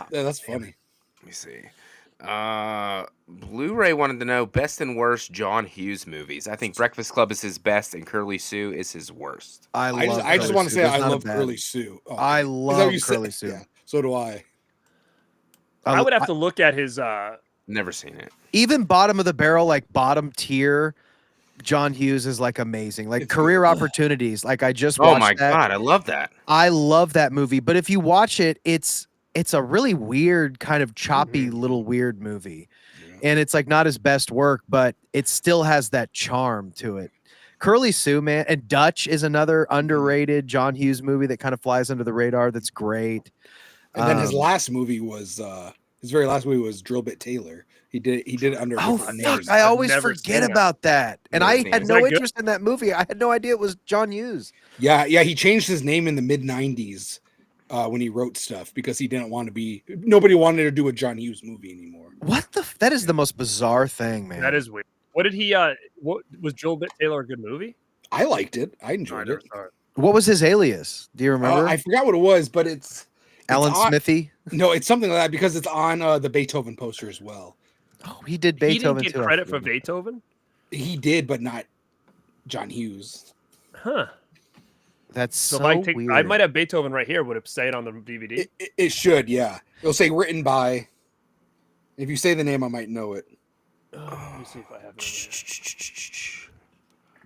Yeah, that's funny. Let me see. Blu-ray wanted to know best and worst John Hughes movies. I think Breakfast Club is his best, and Curly Sue is his worst. I just want to say I love Curly Sue. Oh, I love Curly Sue. Yeah, so do I. I would have to look at his. Never seen it. Even bottom of the barrel, like bottom tier, John Hughes is like amazing. Like Career Opportunities. Like I just watched. Oh my god, I love that. I love that movie. But if you watch it, it's a really weird, kind of choppy little weird movie. Yeah. And it's like not his best work, but it still has that charm to it. Curly Sue, man, and Dutch is another underrated John Hughes movie that kind of flies under the radar. That's great. And then his last movie was his very last movie was Drill Bit Taylor. He did it under. Oh fuck! I always forget about that, and I had no interest in that movie. I had no idea it was John Hughes. Yeah. He changed his name in the mid '90s when he wrote stuff because he didn't want to be. Nobody wanted to do a John Hughes movie anymore. What the? That is the most bizarre thing, man. That is weird. What did he? What was Joel Taylor a good movie? I liked it. I No, I enjoyed never it. saw it. What was his alias? Do you remember? I forgot what it was, but it's Alan on, Smithy. No, it's something like that because it's on the Beethoven poster as well. Oh, he did Beethoven He didn't too. get I credit for forget. Beethoven. He did, but not John Hughes. Huh. That's So so if I take, weird. I might have Beethoven right here. Would it say it on the DVD? It should, yeah. It'll say written by. If you say the name, I might know it. Let me see if I have it. Over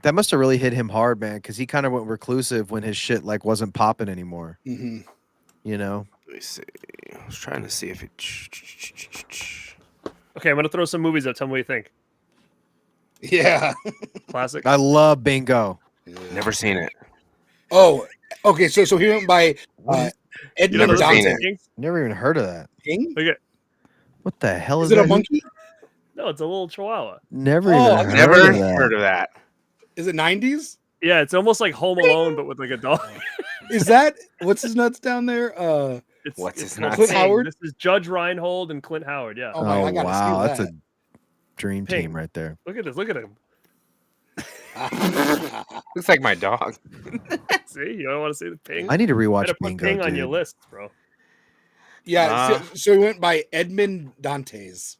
That must have really hit him hard, man, because he kind of went reclusive when his shit like wasn't popping anymore. Hmm. You know. Let me see. I was trying to see if it. there. Okay, I'm gonna throw some movies up. Tell me what you think. Yeah. Classic. I love Bingo. Never seen it. Oh, okay. So he went by You Edmund Never never seen Dante it. it. Never even heard of that. King. Look at. What the hell is Is it that? a monkey? No, it's a little chihuahua. Never Oh, even I've heard Never of that. heard of that. Is it 90s? Yeah, it's almost like Home Alone, but with like a dog. Is that what's his nuts down there? It's, What's it's his called nuts? Clint Ping. Howard? This is Judge Reinhold and Clint Howard. Yeah. Oh, my, I gotta wow, see that's that. a dream Ping. team right there. Look at this. Look at him. Looks like my dog. See, you don't want to see the ping. I need to rewatch Better put Bingo, ping dude. on your list, bro. Yeah, so he went by Edmund Dantes.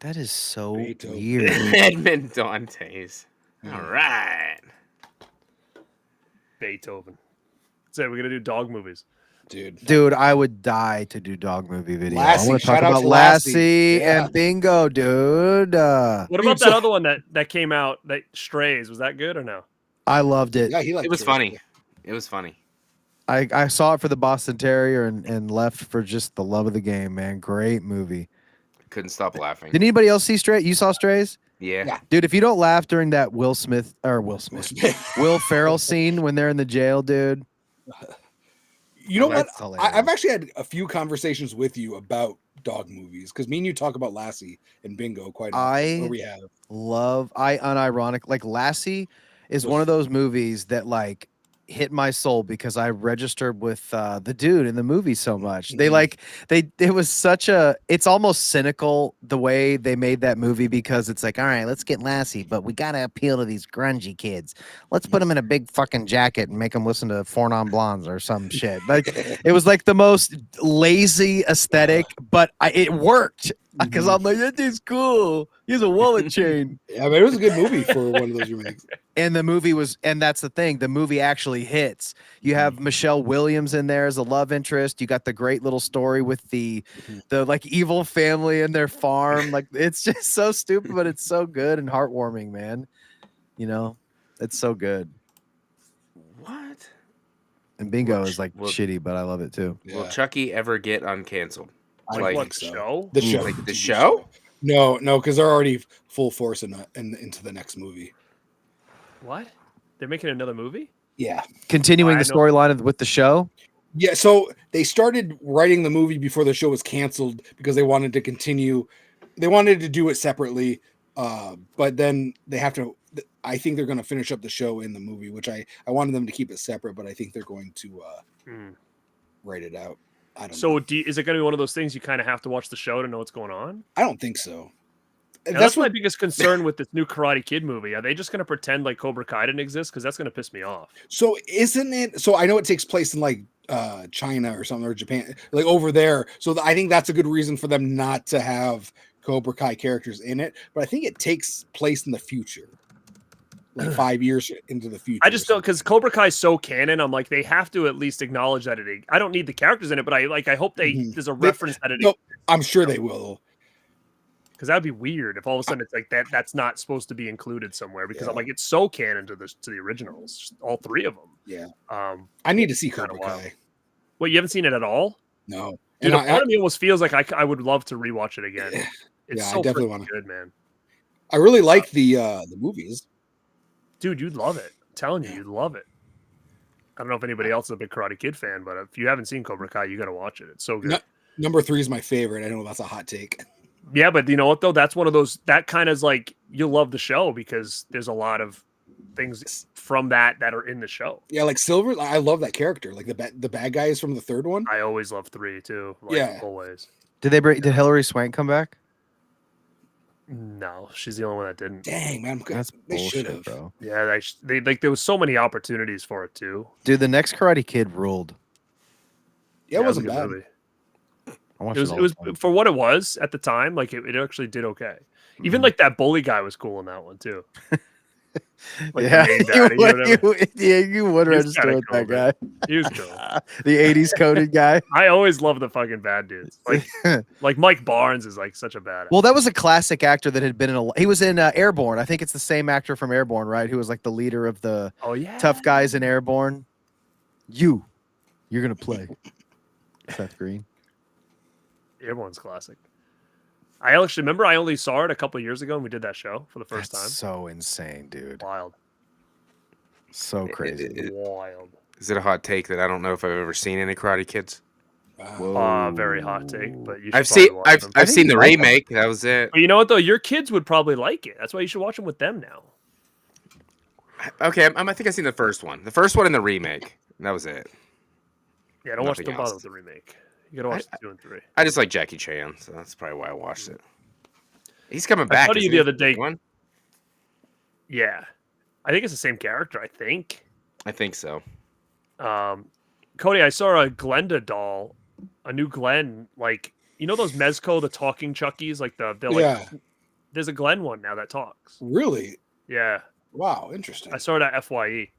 That is so Beethoven. weird. Edmund Dantes. Mm. All right. Beethoven. So we're gonna do dog movies. Dude, I would die to do dog movie video. Lassie, I want to talk shout out about to Lassie. Lassie Yeah. and Bingo, dude. What Dude, about so- that other one that came out, that Strays? Was that good or no? I loved it. Yeah, he liked It was funny. It was funny. I saw it for the Boston Terrier and left for just the love of the game, man. Great movie. Couldn't stop laughing. Did anybody else see Stray? You saw Strays? Yeah. Yeah. Dude, if you don't laugh during that Will Ferrell scene when they're in the jail, dude. You know what? That's hilarious. I've actually had a few conversations with you about dog movies because me and you talk about Lassie and Bingo quite often. Or we have. Love unironic, like Lassie is one of those movies that like hit my soul because I registered with the dude in the movie so much. They it was such a, it's almost cynical the way they made that movie because it's like, all right, let's get Lassie, but we got to appeal to these grungy kids. Let's put them in a big fucking jacket and make them listen to Four Non Blondes or some shit. Like it was like the most lazy aesthetic, but it worked because I'm like, that dude's cool. He has a wallet chain. Yeah, but it was a good movie for one of those remakes. And the movie was, and that's the thing, the movie actually hits. You have Michelle Williams in there as a love interest. You got the great little story with the like evil family and their farm. Like it's just so stupid, but it's so good and heartwarming, man. You know, it's so good. What? And Bingo Well, is like well- shitty, but I love it too. Will Chucky ever get uncanceled? I Like Like- what think so. show? The show. Like the show? No, because they're already full force into the next movie. What? They're making another movie? Yeah. Continuing I the know- storyline with the show. Yeah, so they started writing the movie before the show was canceled because they wanted to continue. They wanted to do it separately, but then they have to. I think they're going to finish up the show in the movie, which I wanted them to keep it separate, but I think they're going to write it out. I don't know. So is it going to be one of those things you kind of have to watch the show to know what's going on? I don't think so. And that's my biggest concern with this new Karate Kid movie. Are they just going to pretend like Cobra Kai didn't exist? Because that's going to piss me off. So isn't it? So I know it takes place in like China or something, or Japan, like over there. So I think that's a good reason for them not to have Cobra Kai characters in it. But I think it takes place in the future, like 5 years into the future. I just don't, because Cobra Kai is so canon. I'm like, they have to at least acknowledge that it. I don't need the characters in it, but I hope there's a reference that it. No, I'm sure they will. Because that'd be weird if all of a sudden it's like that's not supposed to be included somewhere. Because I'm like, it's so canon to the originals, all three of them. Yeah. I need to see kinda Cobra wild. Kai. Wait, you haven't seen it at all? No. Dude, And a part of me almost feels like I would love to rewatch it again. It's Yeah, I so definitely freaking wanna. good, man. I really like the movies. Dude, you'd love it. I'm telling you, you'd love it. I don't know if anybody else is a big Karate Kid fan, but if you haven't seen Cobra Kai, you got to watch it. It's so good. Number 3 is my favorite. I know that's a hot take. Yeah, but you know what though? That's one of those that kind of is like you'll love the show because there's a lot of things from that are in the show. Yeah, like Silver. I love that character. Like the bad guy is from the third one. I always love 3 too. Like, Yeah. always. Did Hillary Swank come back? No, she's the only one that didn't. Dang man, That's they should bullshit, have. bro. Yeah, they like there was so many opportunities for it too. Dude, the next Karate Kid ruled. Yeah, it wasn't was a bad. good movie. I watched It was all it was the time. for what it was at the time. Like it actually did okay. Even like that bully guy was cool in that one too. Like yeah, the main daddy or whatever. you would He was register kinda with cool, that guy. He was cool. The 80s coded guy. I always love the fucking bad dudes. Like Mike Barnes is like such a badass. Well, that was a classic actor that had been in he was in Airborne. I think it's the same actor from Airborne, right? Who was like the leader of the Oh yeah, tough guys in Airborne. You're gonna play Seth Green. Everyone's classic. I actually remember I only saw it a couple years ago and we did that show for the first That's time. so insane, dude. Wild. So crazy. Wild. Is it a hot take that I don't know if I've ever seen any Karate Kids? Wow. Very hot take, but you should I've probably seen watch I've them. I've seen the you like them. remake. That was it. But you know what though? Your kids would probably like it. That's why you should watch them with them now. Okay, I think I've seen the first one. The first one and the remake. That was it. Yeah, don't Nothing bother else. with the remake. You gotta watch 2 and 3. I just like Jackie Chan, so that's probably why I watched it. He's coming back. thought of you isn't the he, other for day. one? Yeah. I think it's the same character, I think. I think so. Cody, I saw a Glenda doll, a new Glenn, like you know those Mezco, the talking Chuckies, like they're like Yeah. there's a Glenn one now that talks. Really? Yeah. Wow, interesting. I saw it at FYE.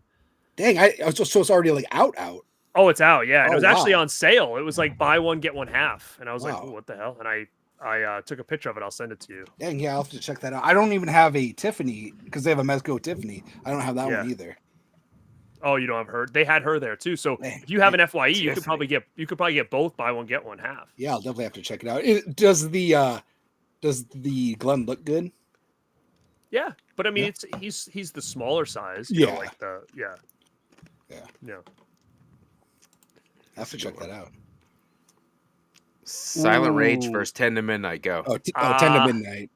Dang, so it's already like out. Oh, it's out, yeah. And Oh, it was actually wow. on sale. It was like buy one, get one half. And I was like, Wow. "Ooh, what the hell? And I took a picture of it. I'll send it to you. Dang, yeah, I'll have to check that out. I don't even have a Tiffany because they have a Mezco Tiffany. I don't have that Yeah. one either. Oh, you don't have her. They had her there too. So Dang, if you have yeah, an FYE, you could Tiffany. probably get both buy one, get one half. Yeah, I'll definitely have to check it out. Does the Glenn look good? Yeah. But I mean Yeah. he's the smaller size. You know, Yeah. like the Yeah. I have to check that out. Silent Rage Ooh. versus 10 to Midnight. Go. 10 to midnight.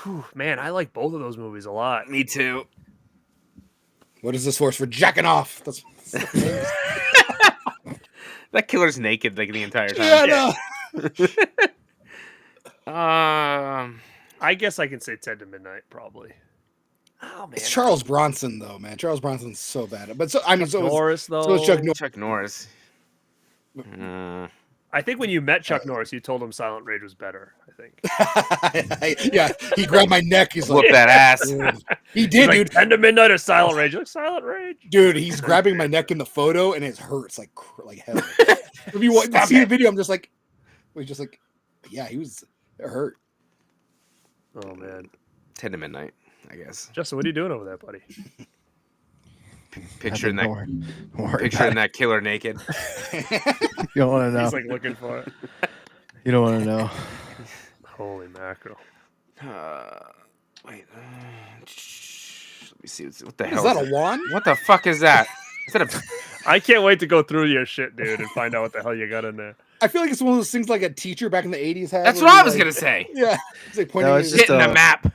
Whew, man, I like both of those movies a lot. Me too. What is the source for jacking off? That's That killer's naked like the entire yeah, time. no. I guess I can say 10 to Midnight, probably. Oh man. It's Charles Bronson though, man. Charles Bronson's so bad. But so I mean, so is, Norris, though. so is Chuck Norris. Chuck Norris. I think when you met Chuck Norris, you told him Silent Rage was better. I think. Yeah, he grabbed my neck. He's Whoop like, that ass. he He's did, like, dude. 10 to Midnight or Silent Rage? You're like, Silent Rage. Dude, he's grabbing my neck in the photo, and it hurts like hell. If you want to see the video, I'm just like, yeah, he was. It hurt. Oh man, 10 to Midnight, I guess. Justin, what are you doing over there, buddy? Picturing Don't worry picturing about that killer naked. it. You don't want to know. He's like looking for it. You don't want to know. Holy mackerel! Wait. Let me see. What the Is hell? that a wand? What the fuck is that? Is that a? I can't wait to go through your shit, dude, and find out what the hell you got in there. I feel like it's one of those things like a teacher back in the 80s had. That's where what he, I was like- gonna say. Yeah, it's like pointing. No, at it's his- just Hitting the a- map.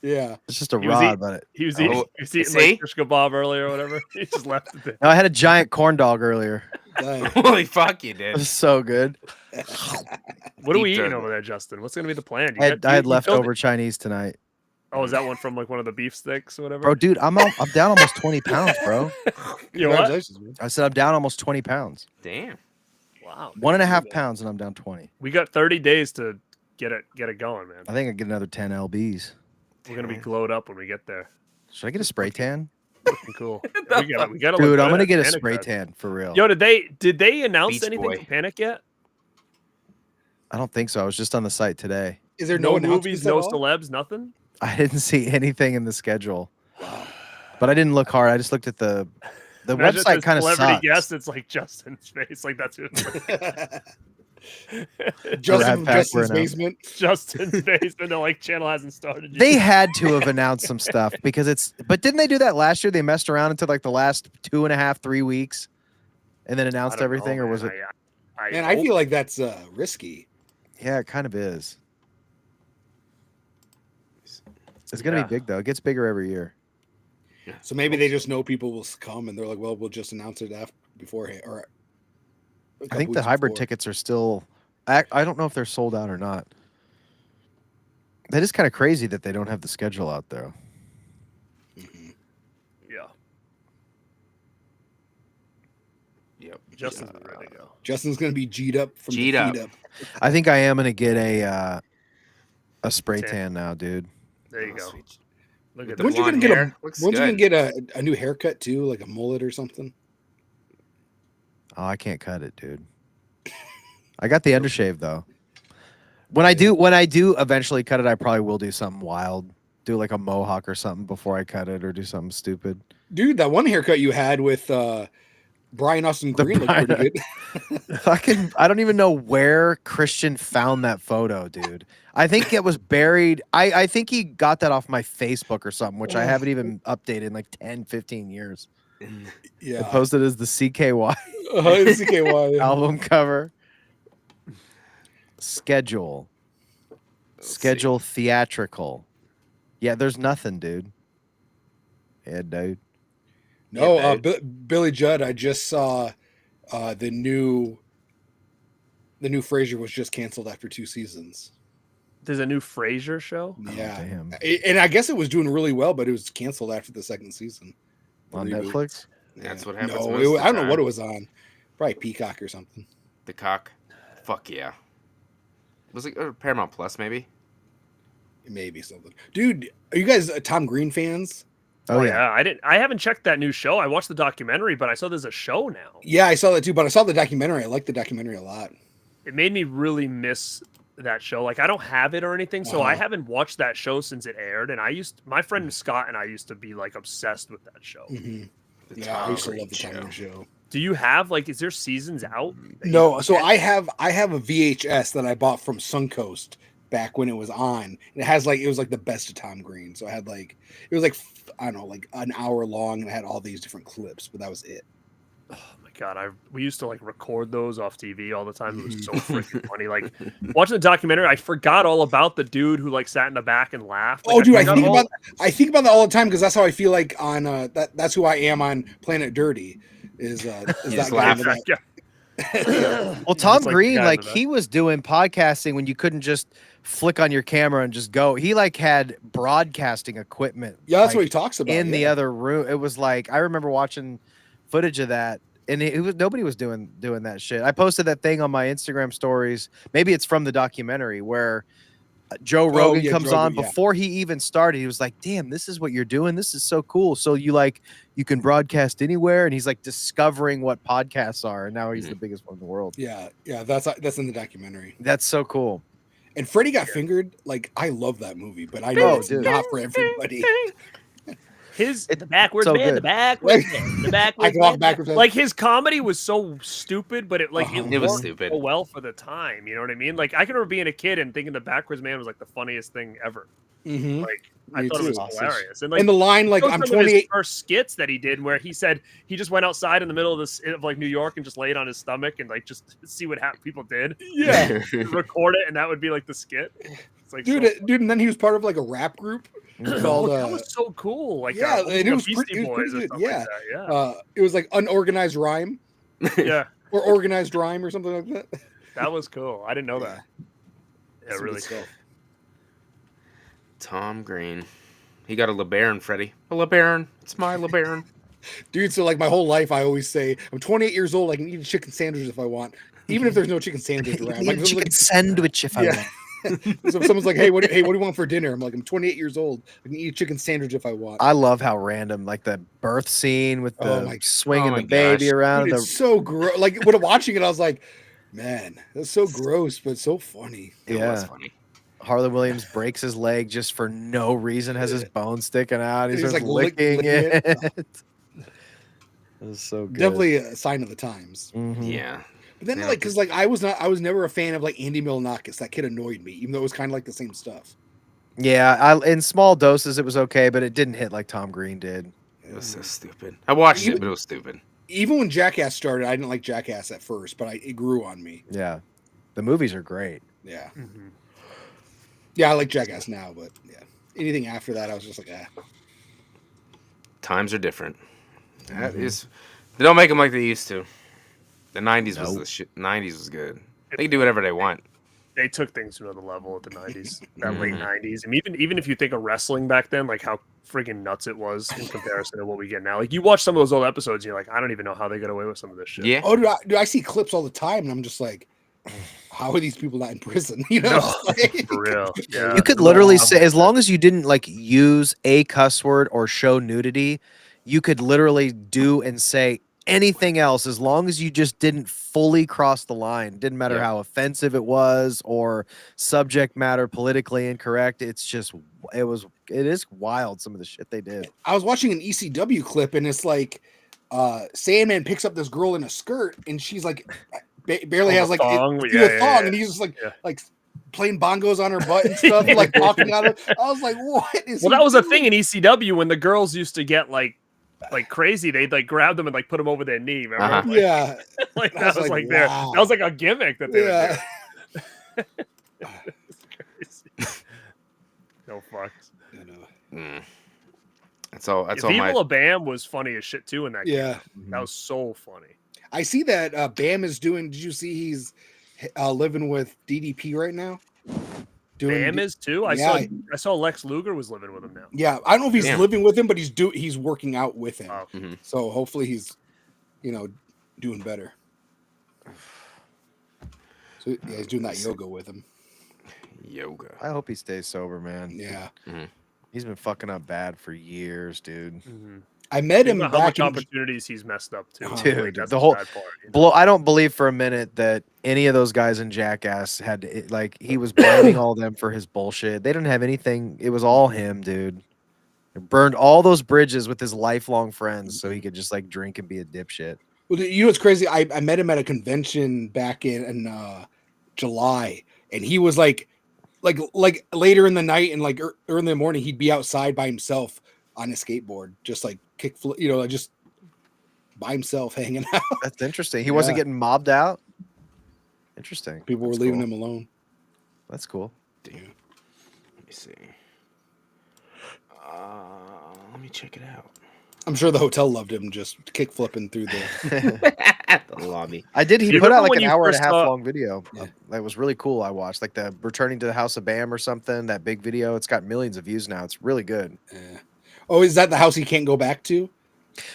yeah. It's just a He was rod, but He was Oh, eating, he was eating see? like shish kebab earlier or whatever. He just left it there. no, I had a giant corn dog earlier. Dang. Holy fuck, you It did. was so good. What are we Deep eating throat. over there, Justin? What's gonna be the plan? You I had got- you- you built leftover it- Chinese tonight. Oh, is that one from like one of the beef sticks or whatever? Bro, dude, I'm down almost 20 pounds, bro. you know what? Congratulations, man. I said I'm down almost 20 pounds. Damn. Wow. 1.5 pounds and I'm down 20. We got 30 days to get it going, man. I think I get another 10 lbs. We're gonna be glowed up when we get there. Should I get a spray tan? Looking cool. Yeah, we gotta Dude, look I'm good gonna at get a Panic spray Fest. tan for real. Yo, did they announce Beach anything Boy. for Panic yet? I don't think so. I was just on the site today. Is there No no movies, announcements at no all? celebs, nothing. I didn't see anything in the schedule. But I didn't look hard. I just looked at the Imagine if website there's kind of celebrity sucks. guest. It's like Justin's face, like that's it. Justin from Pack were Justin's announced. basement. Justin's face, but no, like channel hasn't started yet. They had to have announced some stuff because but didn't they do that last year? They messed around until like the last 2.5, 3 weeks and then I announced don't everything, know, or was man. it? Man, I feel like that's risky. Yeah, it kind of is. It's gonna Yeah. be big though. It gets bigger every year. So maybe they just know people will come, and they're like, "Well, we'll just announce it beforehand." Or a I couple think the weeks hybrid before. tickets are still. I don't know if they're sold out or not. That is kind of crazy that they don't have the schedule out there. Mhm. Yeah. Yep. Justin's ready to go. Justin's gonna be G'd up from G'd the up. feet up. I think I am gonna get a spray Tan. tan now, dude. There you Oh, go. sweet. Look With at the that. When's you gonna blonde get hair, looks When's you gonna good. get a new haircut too, like a mullet or something? Oh, I can't cut it, dude. I got the undershave though. When I do eventually cut it, I probably will do something wild. Do like a mohawk or something before I cut it, or do something stupid. Dude, that one haircut you had with Brian Austin The Green looked pretty Brian- good. I don't even know where Christian found that photo, dude. I think it was buried. I think he got that off my Facebook or something, which I haven't even updated in like 10, 15 years. I Yeah. posted as the CKY CKY. Yeah. album cover. Schedule. Let's Schedule theatrical. Yeah, there's nothing, dude. Yeah, dude. No, Yeah, Billy Judd. I just saw the new Frasier was just canceled after 2 seasons. There's a new Frasier show. Yeah, damn. And I guess it was doing really well, but it was canceled after the 2nd season. The On reboot. Netflix? That's Yeah. what happens. No, most of the I don't know time. what it was on. Probably Peacock or something. The cock. Fuck yeah. Was it Paramount Plus maybe? Maybe something. Dude, are you guys Tom Green fans? Oh, yeah. I haven't checked that new show. I watched the documentary, but I saw there's a show now. Yeah, I saw that too, but I saw the documentary. I liked the documentary a lot. It made me really miss that show. Like I don't have it or anything, so I Uh-huh. haven't watched that show since it aired. And my friend Scott and I used to be like obsessed with that show. Mm-hmm. The Yeah, I Tom used to Green love the Tom Green show. Do you have like? Is there seasons out? that you No, can so get? I have a VHS that I bought from Suncoast back when it was on. And it was like the best of Tom Green. So I had like it was like I don't know, like an hour long, and it had all these different clips, but that was it. Oh my god, we used to like record those off TV all the time. It was so freaking funny. Like watching the documentary, I forgot all about the dude who like sat in the back and laughed. Like, Oh, dude, I forgot think all- about that all the time because that's how I feel like on that's who I am on Planet Dirty. Is that just guy in laugh. the back. Yeah. Well, Tom It's like the Green, guy in like the back. he was doing podcasting when you couldn't just flick on your camera and just go. He like had broadcasting equipment. Yeah, that's like, what he talks about. in the yeah. other room. It was like I remember watching footage of that, and it was nobody was doing that shit. I posted that thing on my Instagram stories. Maybe it's from the documentary where Joe Rogan yeah, comes Joe on Rogan, yeah. before he even started. He was like, "Damn, this is what you're doing. This is so cool. So you can broadcast anywhere." And he's like discovering what podcasts are, and now he's the biggest one in the world. Yeah, that's in the documentary. That's so cool. And Freddie Got Fingered, like I love that movie, but I know Oh, it's dude. not for everybody. The backwards so man, good. the backwards man, the backwards I can walk man. backwards. Like his comedy was so stupid, but it It was worked stupid. so well for the time. You know what I mean? Like I can remember being a kid and thinking the backwards man was like the funniest thing ever. Mhm. Like I Me thought it was too. hilarious. And like And the line, like those I'm are some of his 28. first skits that he did, where he said he just went outside in the middle of like New York and just laid on his stomach and like just see what people did, Yeah, record it, and that would be like the skit. It's like dude, so, and then he was part of like a rap group called. that was so cool. Like yeah, and it was Beastie pretty Boys or good, something yeah. like that. It was like unorganized rhyme Yeah, yeah, or organized rhyme or something like that. that was cool. I didn't know that. Yeah, Some really good cool. stuff. Tom Green. He got a LeBaron, Freddie. A LeBaron. It's my LeBaron. Dude, so like my whole life, I always say I'm 28 years old. I can eat a chicken sandwich if I want, even if there's no chicken sandwich around. Like, chicken sandwich if I Yeah. want. so if someone's like, "Hey, what do you want for dinner?" I'm like, "I'm 28 years old. I can eat a chicken sandwich if I want." I love how random, like the birth scene with Oh the my- swinging oh my the baby gosh. around. Dude, it's so gross. Like when I'm watching it, I was like, "Man, that's so gross, but so funny." It Yeah. was funny. Harley Williams breaks his leg just for no reason, has his bone sticking out. He He's, starts like, licking licking it. it. It was so good. Definitely a sign of the times. Mhm. Yeah. But then, Yeah, like, because like I was never a fan of like Andy Milonakis. That kid annoyed me, even though it was kind of like the same stuff. Yeah, in small doses it was okay, but it didn't hit like Tom Green did. It was so stupid. I watched it, but it was stupid. Even when Jackass started, I didn't like Jackass at first, but it grew on me. Yeah, the movies are great. Yeah, Mhm. yeah, I like Jackass now, but yeah, anything after that, I was just like, Times are different. That is, they don't make them like they used to. The 90s was Nope. the shit. 90s was good. They can do whatever they want. They took things to another level at the 90s, that late Mhm. 90s. And even if you think of wrestling back then, like how freaking nuts it was in comparison to what we get now. Like you watch some of those old episodes, and you're like, I don't even know how they got away with some of this shit. Yeah. Oh, dude, I see clips all the time, and I'm just like, how are these people not in prison? You know, No, it's like- for real. Yeah. You could literally say, as long as you didn't like use a cuss word or show nudity, you could literally do and say anything else as long as you just didn't fully cross the line. Didn't matter Yeah. how offensive it was or subject matter politically incorrect. It is wild some of the shit they did. I was watching an ECW clip, and it's like Sandman picks up this girl in a skirt, and she's like barely Oh, has the like thong? a Yeah, thong, yeah. and he's just Yeah. like playing bongos on her butt and stuff, and, like talking on her. I was like, what is? Well, he that was a doing? thing in ECW when the girls used to get like crazy. They'd like grab them and like put them over their knee. Remember? Uh-huh. Like, Yeah, like I that was was like, like their wow. that was like a gimmick that they yeah. would do. It's crazy. No fucks. You know. Mm. That's all. That's If all my. Evil Bam was funny as shit too in that game. Yeah. That was so funny. I see that Bam is doing. Did you see he's living with DDP right now? Bam is too. I saw Lex Luger was living with him now. Yeah, I don't know if he's Damn. living with him, but he's working out with him. Wow. Mhm. So hopefully he's, doing better. So yeah, he's doing that yoga with him. Yoga. I hope he stays sober, man. Yeah, He's been fucking up bad for years, dude. I met Think him about how much back in. opportunities he's messed up too. Dude, Like, that's the the whole- bad part. You know? I don't believe for a minute that any of those guys in Jackass he was blaming all them for his bullshit. They didn't have anything. It was all him, dude. He burned all those bridges with his lifelong friends so he could just like drink and be a dipshit. Well, you know what's crazy? I met him at a convention back in July, and he was like later in the night and like early in the morning, he'd be outside by himself on a skateboard, just like just by himself hanging out. That's interesting. He wasn't Yeah. getting mobbed out. Interesting. People were That's leaving cool. him alone. That's cool. Damn. Let me see. Let me check it out. I'm sure the hotel loved him just kick flipping through the. The lobby. I did. He You put out remember like when an you hour and a first half saw- long video. That was really cool. I watched like the returning to the House of Bam or something. That big video. It's got millions of views now. It's really good. Oh, is that the house he can't go back to?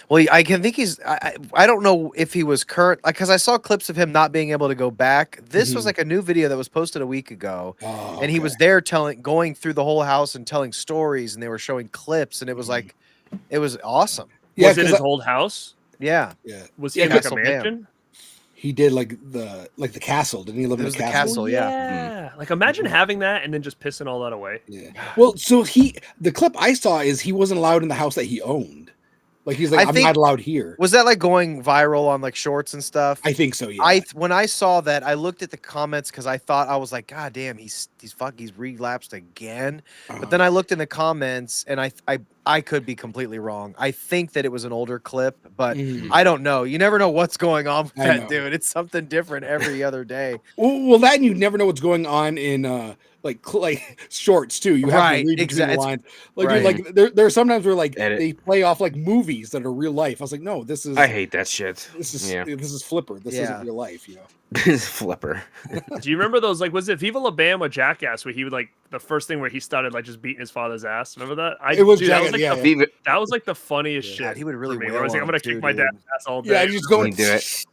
Well, I can think he's. I don't know if he was current, because I saw clips of him not being able to go back. This was Mhm. like a new video that was posted a week ago, Oh, and he was there going through the whole house and telling stories, and they were showing clips, and it was like, it was awesome. Yeah, Was it 'cause his old house? Yeah, yeah, Was he Yeah, in like a Castle Bam. mansion? he did like the castle. Didn't he live It in was the the castle? castle. Oh, yeah. yeah. Like imagine having that and then just pissing all that away. Yeah. Well, so the clip I saw is he wasn't allowed in the house that he owned. Like he's like, I I'm think- not allowed here. Was that like going viral on like shorts and stuff? I think so. Yeah. When I saw that, I looked at the comments because I was like, God damn, he's relapsed again. But then I looked in the comments, and I could be completely wrong. I think that it was an older clip, but I don't know. You never know what's going on with I that know. dude. It's something different every other day. well, that and you never know what's going on in like shorts too. You have Right, to read between exact- the lines. Like right. dude, like there are sometimes where like Edit. they play off like movies that are real life. I was like, no, this is I hate that shit. this is Yeah. this is Flipper. This Yeah. isn't real life. You know. Flipper. Do you remember those? Like, was it Viva La Bam or Jackass where he would like the first thing where he started like just beating his father's ass? Remember that? It was that Jackass, was like yeah, the, Viva- that was like the funniest Yeah. shit. God, he would really for me, wail where I was like, on I'm gonna him kick too, my dude. dad's ass all day. Yeah, you just go. Let me do it.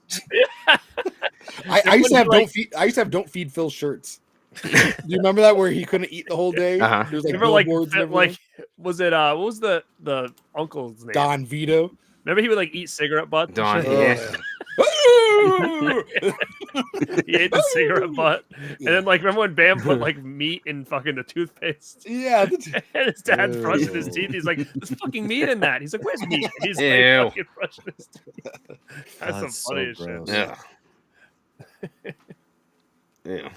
I used to have Like- I used to have don't feed Phil shirts. Do you remember that where he couldn't eat the whole day? Uh-huh. There's like Remember, like, billboards and everything? was it what was the uncle's name? Don Vito. Remember he would like eat cigarette butts. and Don, shit? yeah. He ate the cigarette butt, and then like remember when Bam put like meat in fucking the toothpaste, Yeah, and his dad Ew. brushing his teeth. He's like, "There's fucking meat in that." He's like, "Where's meat?" And he's Ew. like fucking brushing his teeth. That's That's the so funniest gross. shit. Yeah. Yeah.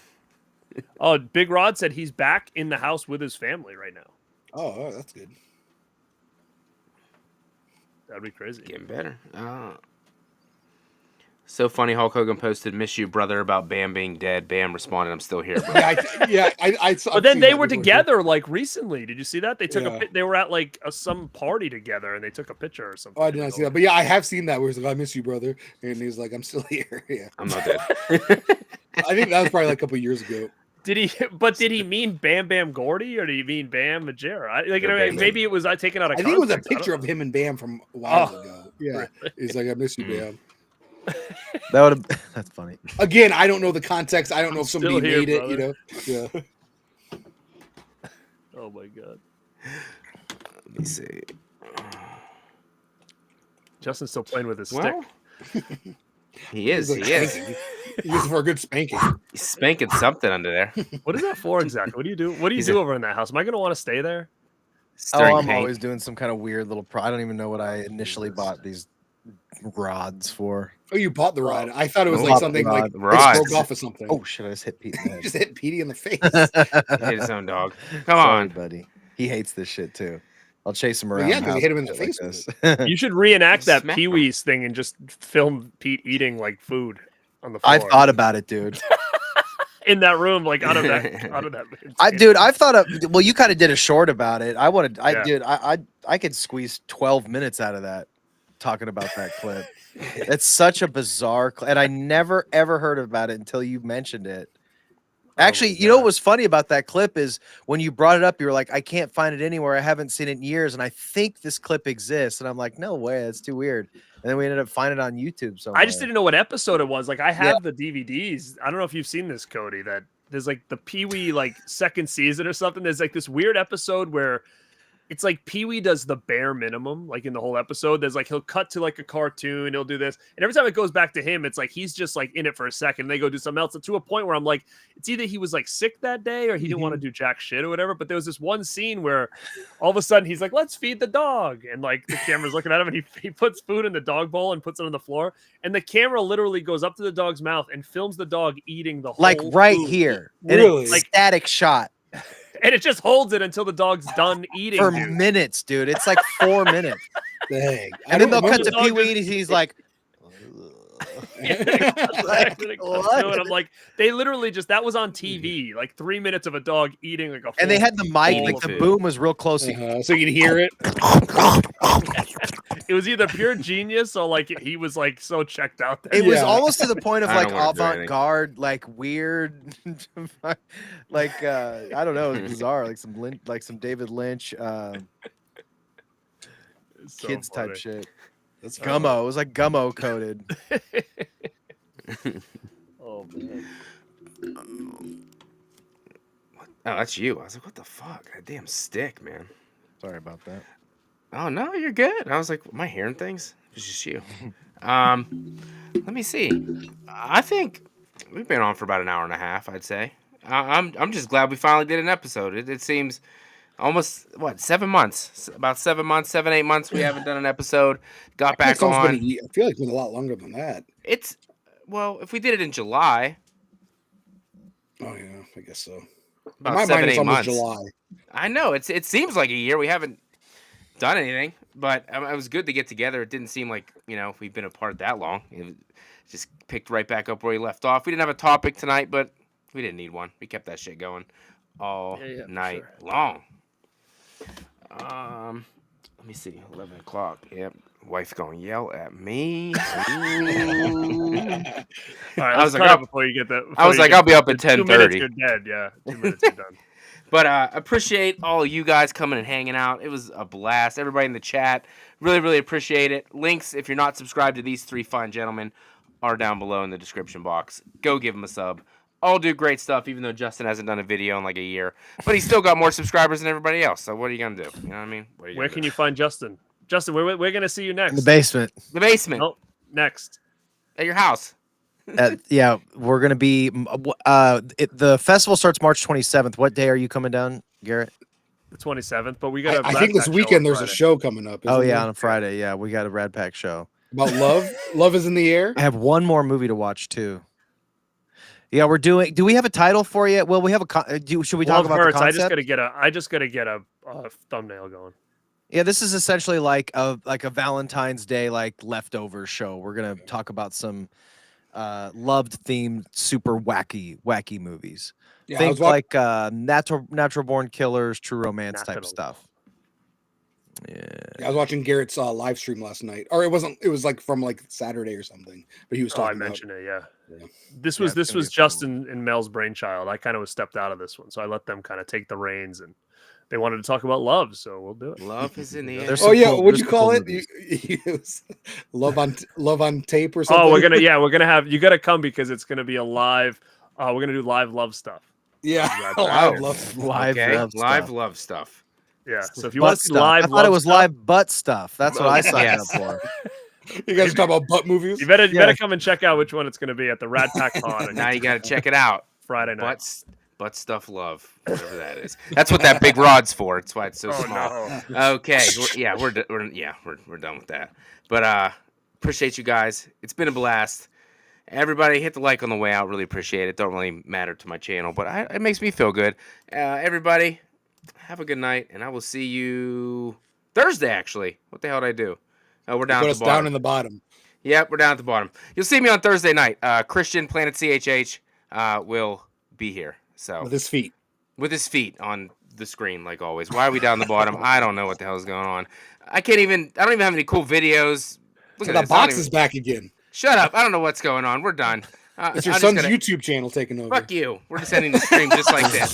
Oh, Big Rod said he's back in the house with his family right now. oh, that's good. That'd be crazy. Getting better. So funny. Hulk Hogan posted, "Miss you, brother," about Bam being dead. Bam responded, "I'm still here, bro." I saw. But then they were together like recently. Did you see that? They took Yeah. they were at like some party together and they took a picture or something. Oh, I did not see that. But yeah, I have seen that where he's like, "I miss you, brother," and he's like, "I'm still here." Yeah, I'm not dead. I think that was probably like a couple years ago. Did he mean Bam Bam Gordy or did he mean Bam Majera? Like, you know, Bam maybe it was taken out of I think it was a context. I don't picture of him and Bam from a while ago. Yeah, really? he's like, "I miss you, Bam." That would have. That's funny. Again, I don't know the context. I don't know if somebody still here, made it. brother. You know, yeah. Oh my god. Let me see. Justin's still playing with his stick. Well, he is. He's like, He is. spanking. He is for a good spanking. He's spanking something under there. What is that for exactly? What do you do? What do you He's do over in that house? Am I going to want to stay there? Stirring Oh, I'm paint. always doing some kind of weird little. I don't even know what I initially bought these rods for. Oh, you bought the rod. I thought it was Oh, like bought something the like rod. it broke off of something. Oh shit! I just hit Pete in the You head. just hit Petey in the face. He hit his own dog. Come Sorry, on. buddy. He hates this shit too. I'll chase him Well, around. yeah, the 'cause you house hit him in with the shit face like this. You should reenact that Smack Pee him. Wee's thing and just film Pete eating like food on the floor. I've thought about it, dude. in that room, like out of that. Dude, I've thought of. Well, you kind of did a short about it. I wanted. Yeah. I could squeeze 12 minutes out of that talking about that clip. It's such a bizarre clip, and I never ever heard about it until you mentioned it. Actually, you know what was funny about that clip is when you brought it up, you were like, I can't find it anywhere. I haven't seen it in years. And I think this clip exists. And I'm like, no way. That's too weird. And then we ended up finding it on YouTube. So I just didn't know what episode it was. Like I have the DVDs. I don't know if you've seen this, Cody, that there's like the Pee Wee like second season or something. There's like this weird episode where it's like Pee Wee does the bare minimum, like in the whole episode. There's like he'll cut to like a cartoon, he'll do this, and every time it goes back to him, it's like he's just like in it for a second. They go do something else. To a point where I'm like, it's either he was like sick that day or he didn't want to do jack shit or whatever. But there was this one scene where all of a sudden he's like, "Let's feed the dog," and like the camera's looking at him, and he puts food in the dog bowl and puts it on the floor, and the camera literally goes up to the dog's mouth and films the dog eating the whole like right food. here. Really? Like static shot And it just holds it until the dog's done eating. for dude. minutes, dude. It's like 4 minutes. Dang. And then they'll cut remember to the dog Pee Wee just- and he's like, And I'm like, they literally just that was on TV, like 3 minutes of a dog eating like a. and they full had the mic, bowl like of the food. boom was real close. So you can hear it. It was either pure genius or like he was like so checked out there. It was Yeah. almost to the point of I like don't wanna do anything. avant-garde, like weird, like I don't know, it was bizarre, like some David Lynch It's so kids funny. type shit. That's Gummo, it was like gummo coated. Oh man. Oh, that's you. I was like, what the fuck? That damn stick, man. Sorry about that. Oh no, you're good. I was like, am I hearing things? It's just you. Let me see. I think we've been on for about an hour and a half, I'd say. I'm just glad we finally did an episode. It seems almost 7 months, about 7 months, 7, 8 months we haven't done an episode. Got back I on. feel like it's been a lot longer than that. It's well, if we did it in July, Oh yeah, I guess so. about In my 7, mind, it's 8 almost months. July. I know it seems like a year. We haven't done anything, but it was good to get together. It didn't seem like we've been apart that long. It just picked right back up where we left off. We didn't have a topic tonight, but we didn't need one. We kept that shit going all Yeah, for night sure. long. Let me see, 11 o'clock. Yep, wife gonna yell at me. Ooh. All right, I was let's like, cut oh. it before you get that. I was like, I'll be up at 2 minutes. 10:30. You're dead. Yeah, 2 minutes. You're done. But appreciate all you guys coming and hanging out. It was a blast. Everybody in the chat, really, really appreciate it. Links, if you're not subscribed to these three fine gentlemen, are down below in the description box. Go give them a sub. All do great stuff, even though Justin hasn't done a video in like a year. But he's still got more subscribers than everybody else. So what are you going to do? You know what I mean? What are Where gonna can do? you find Justin? Justin, we're going to see you next. In the basement. The basement. Nope. Next. At your house. Yeah, we're gonna be. The festival starts March 27th. What day are you coming down, Garrett? The 27th, but we got. I think this weekend there's a show coming up. Oh isn't yeah, there? on a Friday. Yeah, we got a Rad Pack show. About love. Love is in the air. I have one more movie to watch too. Yeah, we're doing. Do we have a title for you? Well, we have a. Should we talk Love about hurts. the I concept? just gotta get a thumbnail going. Yeah, this is essentially like a Valentine's Day like leftover show. We're gonna talk about some loved themed, super wacky movies. Yeah, I Think was watching. like Natural Born Killers, True Romance type Natural. stuff. Yeah. I was watching Garrett's live stream last night, or it wasn't. It was like from like Saturday or something. But he was Oh, I talking about. mentioned it. Yeah. Yeah. This Yeah, was it's this gonna was be a fun Justin and Mel's brainchild. I kind of was stepped out of this one, so I let them kind of take the reins, and they wanted to talk about love, so we'll do it. Love is in the air. There's Oh some yeah, cool- what'd there's you some call cool it? movies. It was love on tape or something. Oh, we're gonna have you gotta come because it's gonna be a live. We're gonna do live love stuff. Yeah, Right oh, back. I Oh. love. Live Okay, love live stuff. love stuff. Yeah. So if you Butt want to see stuff. live, I thought love it was stuff, live butt stuff. That's what I signed Yes. up for. You guys talk about butt movies. you better Yeah. come and check out which one it's gonna be at the Rad Pack Pod on Now you got to check it out. Friday night. Butt stuff love, whatever that is. That's what that big rod's for. It's why it's so Oh small. no. Okay, we're done with that. But appreciate you guys. It's been a blast. Everybody, hit the like on the way out. Really appreciate it. Don't really matter to my channel, but it makes me feel good. Everybody, have a good night, and I will see you Thursday. Actually, what the hell did I do? Oh, we're down Put at us the bottom. down in the bottom. Yep, we're down at the bottom. You'll see me on Thursday night. Christian Planet CHH will be here. So With his feet. with his feet on the screen, like always. Why are we down the bottom? I don't know what the hell is going on. I don't even have any cool videos. Look So at the this. I don't box even- is back again. Shut up. I don't know what's going on. We're done. It's your I'm just son's gonna- YouTube channel taking over. Fuck you. We're just ending the stream just like this.